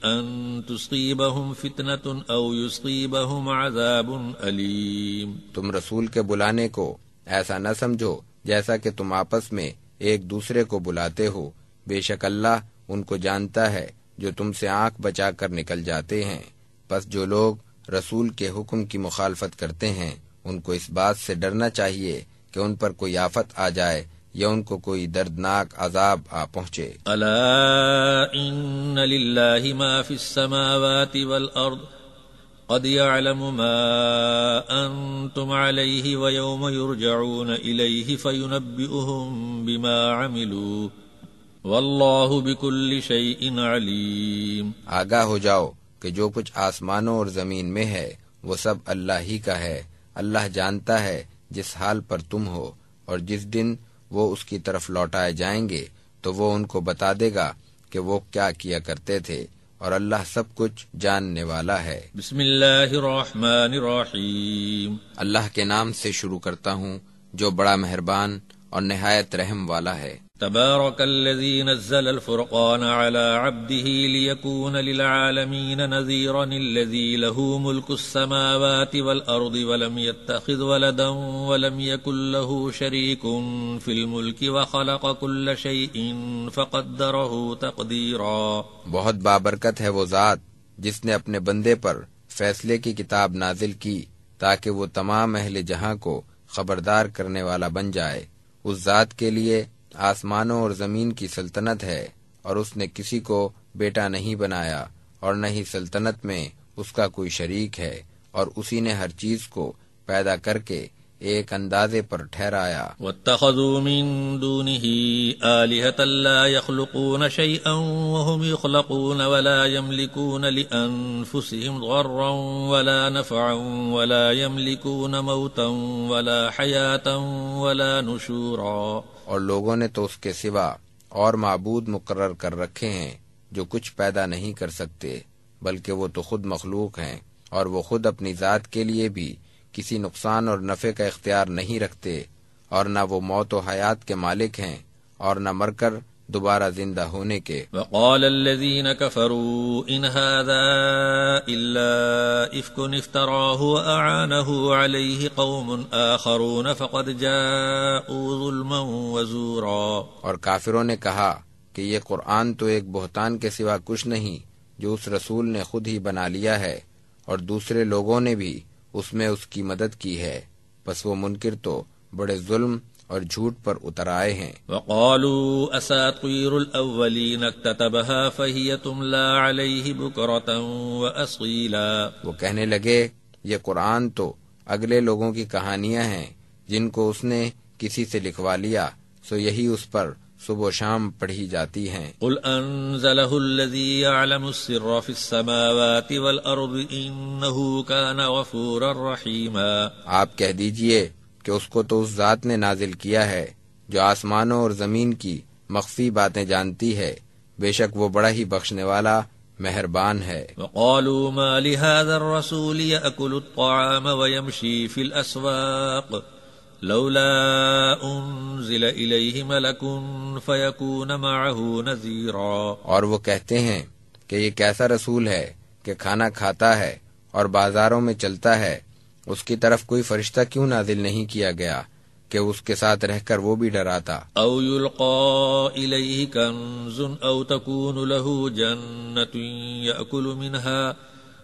أن تصيبهم فتنة أو يصيبهم عذاب أليم۔ تم رسول کے بلانے کو ایسا نہ سمجھو جیسا کہ تم آپس میں ایک دوسرے کو بلاتے ہو، بے شک اللہ ان کو جانتا ہے جو تم سے آنکھ بچا کر نکل جاتے ہیں۔ پس جو لوگ رسول کے حکم کی مخالفت کرتے ہیں ان کو اس بات سے ڈرنا چاہیے کہ ان پر کوئی آفت آ جائے یا ان کو کوئی دردناک عذاب آ پہنچے۔ الا ان للہ ما فی السماوات والارض قد يعلم ما انتم علیہ ویوم یرجعون الیہ فینبئهم بما عملوا واللہ بکل شیء علیم۔ آگاہ ہو جاؤ کہ جو کچھ آسمانوں اور زمین میں ہے وہ سب اللہ ہی کا ہے، اللہ جانتا ہے جس حال پر تم ہو، اور جس دن وہ اس کی طرف لوٹائے جائیں گے تو وہ ان کو بتا دے گا کہ وہ کیا کیا کرتے تھے، اور اللہ سب کچھ جاننے والا ہے۔ بسم اللہ الرحمن الرحیم۔ اللہ کے نام سے شروع کرتا ہوں جو بڑا مہربان اور نہایت رحم والا ہے۔ تبارک الذی نزل الفرقان على عبده ليكون للعالمین نذیرا الذی له ملک السماوات والارض ولم يتخذ ولدا ولم يكن له شریک فی الملک وخلق كل شیء فقدره تقدیرا۔ بہت بابرکت ہے وہ ذات جس نے اپنے بندے پر فیصلے کی کتاب نازل کی تاکہ وہ تمام اہل جہاں کو خبردار کرنے والا بن جائے۔ اس ذات کے لیے آسمانوں اور زمین کی سلطنت ہے، اور اس نے کسی کو بیٹا نہیں بنایا اور نہ ہی سلطنت میں اس کا کوئی شریک ہے، اور اسی نے ہر چیز کو پیدا کر کے ایک اندازے پر ٹھہرایا۔ واتخذوا من دونه آلهة لا يخلقون شيئا وهم يخلقون ولا يملكون لأنفسهم ضرا ولا نفعا ولا يملكون موتا ولا حياة ولا نشورا۔ اور لوگوں نے تو اس کے سوا اور معبود مقرر کر رکھے ہیں جو کچھ پیدا نہیں کر سکتے، بلکہ وہ تو خود مخلوق ہیں، اور وہ خود اپنی ذات کے لیے بھی کسی نقصان اور نفع کا اختیار نہیں رکھتے، اور نہ وہ موت و حیات کے مالک ہیں اور نہ مر کر دوبارہ زندہ ہونے کے۔ وقال الذين كفروا ان هذا الا افك افتراه واعانه عليه قوم آخرون فقد جاءوا ظلما وزورا۔ اور کافروں نے کہا کہ یہ قرآن تو ایک بہتان کے سوا کچھ نہیں جو اس رسول نے خود ہی بنا لیا ہے، اور دوسرے لوگوں نے بھی اس میں اس کی مدد کی ہے، پس وہ منکر تو بڑے ظلم اور جھوٹ پر اتر آئے ہیں۔ وقالوا اساطیر الاولین اکتتبها فهي تملا علیہ بکرة واصیلا۔ وہ کہنے لگے یہ قرآن تو اگلے لوگوں کی کہانیاں ہیں جن کو اس نے کسی سے لکھوا لیا، سو یہی اس پر صبح و شام پڑھی جاتی ہیں۔ قل انزلہ الذی یعلم السر فی السماوات والارض انہ کان غفورا رحیما۔ آپ کہہ دیجئے کہ اس کو تو اس ذات نے نازل کیا ہے جو آسمانوں اور زمین کی مخفی باتیں جانتی ہے، بے شک وہ بڑا ہی بخشنے والا مہربان ہے۔ وقالوا ما لهذا الرسول يأكل الطعام ويمشي في الأسواق لولا انزل الیہ ملک فیکون معه نذیرا۔ اور وہ کہتے ہیں کہ یہ کیسا رسول ہے کہ کھانا کھاتا ہے اور بازاروں میں چلتا ہے، اس کی طرف کوئی فرشتہ کیوں نازل نہیں کیا گیا کہ اس کے ساتھ رہ کر وہ بھی ڈراتا۔ او یلقى الیہ کنز او تکون له جنة یأکل منها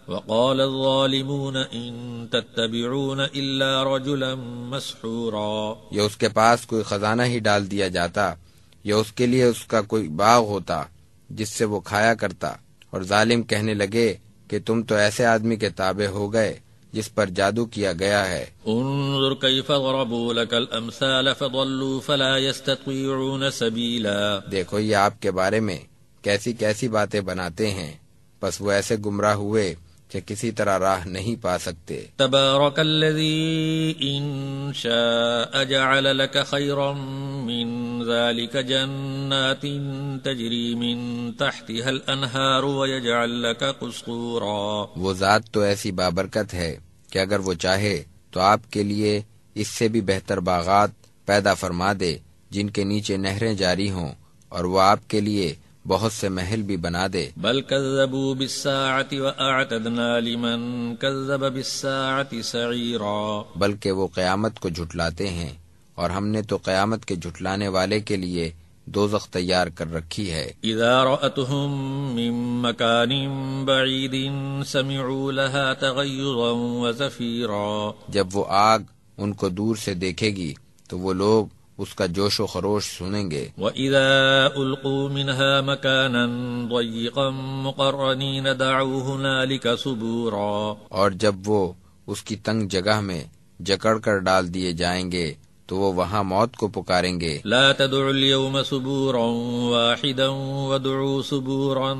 وقال الظالمون إن تتبعون إلا رجلا مسحورا. یا اس کے پاس کوئی خزانہ ہی ڈال دیا جاتا، یا اس کے لیے اس کا کوئی باغ ہوتا جس سے وہ کھایا کرتا، اور ظالم کہنے لگے کہ تم تو ایسے آدمی کے تابع ہو گئے جس پر جادو کیا گیا ہے. انظر كيف ضربوا لك الأمثال فضلوا فلا يستطيعون سبيلا. دیکھو یہ آپ کے بارے میں کیسی کیسی باتیں بناتے ہیں، پس وہ ایسے گمراہ ہوئے کہ کسی طرح راہ نہیں پا سکتے. تبارك الذي إن شاء جعل لك خيرا من ذلك جنات تجري من تحتها الأنهار ويجعل لك قصورا. وہ ذات تو ایسی بابرکت ہے کہ اگر وہ چاہے تو آپ کے لیے اس سے بھی بہتر باغات پیدا فرما دے جن کے نیچے نہریں جاری ہوں، اور وہ آپ کے لیے بہت سے محل بھی بنا دے. بل كذبوا بالساعة وأعتدنا لمن كذب بالساعة سعيرا. بلکہ وہ قیامت کو جھٹلاتے ہیں، اور ہم نے تو قیامت کے جھٹلانے والے کے لیے دوزخ تیار کر رکھی ہے. اذا رأتهم من مكان بعيد سمعوا لها تغيظا وزفيرا. جب وہ آگ ان کو دور سے دیکھے گی تو وہ لوگ اس کا جوش و خروش سنیں گے. وَإِذَا أُلْقُوا مِنْهَا مَكَانًا ضَيِّقًا مُقَرَّنِينَ دَعَوْا هُنَالِكَ ثُبُورًا. اور جب وہ اس کی تنگ جگہ میں جکڑ کر ڈال دیے جائیں گے تو وہ وہاں موت کو پکاریں گے. لَا تَدْعُوا الْيَوْمَ ثُبُورًا وَاحِدًا وَادْعُوا ثُبُورًا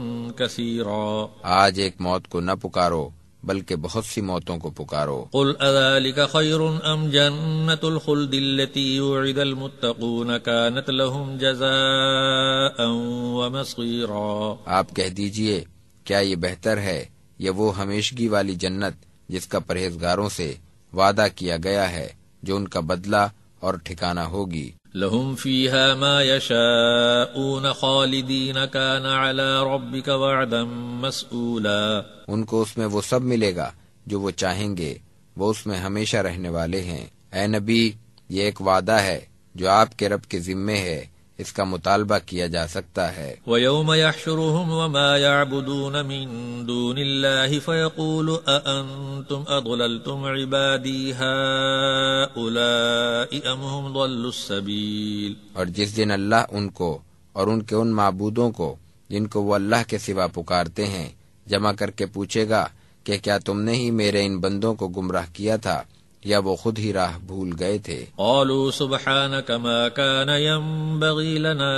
كَثِيرًا. آج ایک موت کو نہ پکارو بلکہ بہت سی موتوں کو پکارو. قل اذلك خير ام جنة الخلد التي يوعد المتقون كانت لهم جزاء ومصيرا. آپ کہہ دیجئے کیا یہ بہتر ہے یا وہ ہمیشگی والی جنت جس کا پرہیزگاروں سے وعدہ کیا گیا ہے، جو ان کا بدلہ اور ٹھکانہ ہوگی. لهم فيها ما يشاءون خالدين كان على ربك وعدا مسئولا. ان کو اس میں وہ سب ملے گا جو وہ چاہیں گے، وہ اس میں ہمیشہ رہنے والے ہیں. اے نبی، یہ ایک وعدہ ہے جو آپ کے رب کے ذمے ہے، اس کا مطالبہ کیا جا سکتا ہے. وَيَوْمَ يَحْشُرُهُمْ وَمَا يَعْبُدُونَ مِن دُونِ اللَّهِ فَيَقُولُ أَأَنْتُمْ أَضْلَلْتُمْ عِبَادِي هَؤُلَاءِ أَمْ هُمْ ضَلُّوا السَّبِيلَ. اور جس دن اللہ ان کو اور ان کے ان معبودوں کو جن کو وہ اللہ کے سوا پکارتے ہیں جمع کر کے پوچھے گا کہ کیا تم نے ہی میرے ان بندوں کو گمراہ کیا تھا یا وہ خود ہی راہ بھول گئے تھے. قالوا سبحانك ما كان ينبغي لنا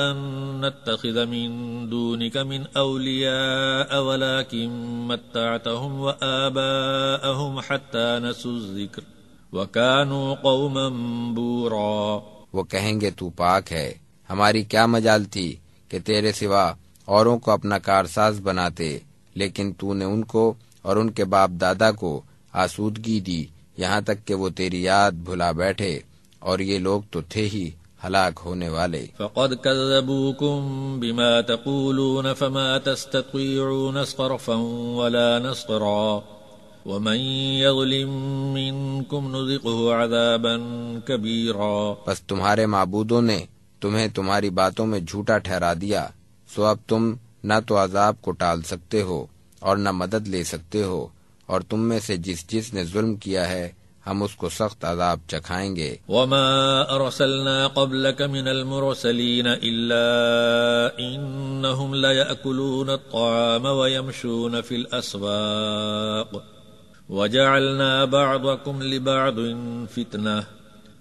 ان نتخذ من دونك من اولياء ولكن متعتهم وآباءهم حتى نسوا الذكر وكانوا قوما بورا. وہ کہیں گے تو پاک ہے، ہماری کیا مجال تھی کہ تیرے سوا اوروں کو اپنا کارساز بناتے، لیکن تو نے ان کو اور ان کے باپ دادا کو آسودگی دی یہاں تک کہ وہ تیری یاد بھلا بیٹھے، اور یہ لوگ تو تھے ہی ہلاک ہونے والے. فقد كذبوكم بما تقولون فما تستطيعون صرفا ولا نصرا ومن يظلم منكم نذقه عذابا كبيرا. بس تمہارے معبودوں نے تمہیں تمہاری باتوں میں جھوٹا ٹھہرا دیا، سو اب تم نہ تو عذاب کو ٹال سکتے ہو اور نہ مدد لے سکتے ہو، اور تم میں سے جس نے ظلم کیا ہے ہم اس کو سخت عذاب چکھائیں گے. وما ارسلنا قبلك من المرسلين الا انهم ليأكلون الطعام ويمشون في الاسواق وجعلنا بعضكم لبعض فتنة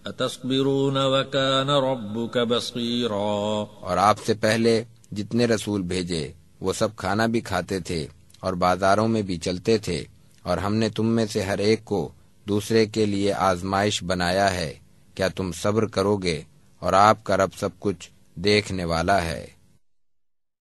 اتصبرون وكان ربك بصيرا. اور آپ سے پہلے جتنے رسول بھیجے وہ سب کھانا بھی کھاتے تھے اور بازاروں میں بھی چلتے تھے، اور ہم نے تم میں سے ہر ایک کو دوسرے کے لیے آزمائش بنایا ہے. کیا تم صبر کرو گے؟ اور آپ کا رب سب کچھ دیکھنے والا ہے.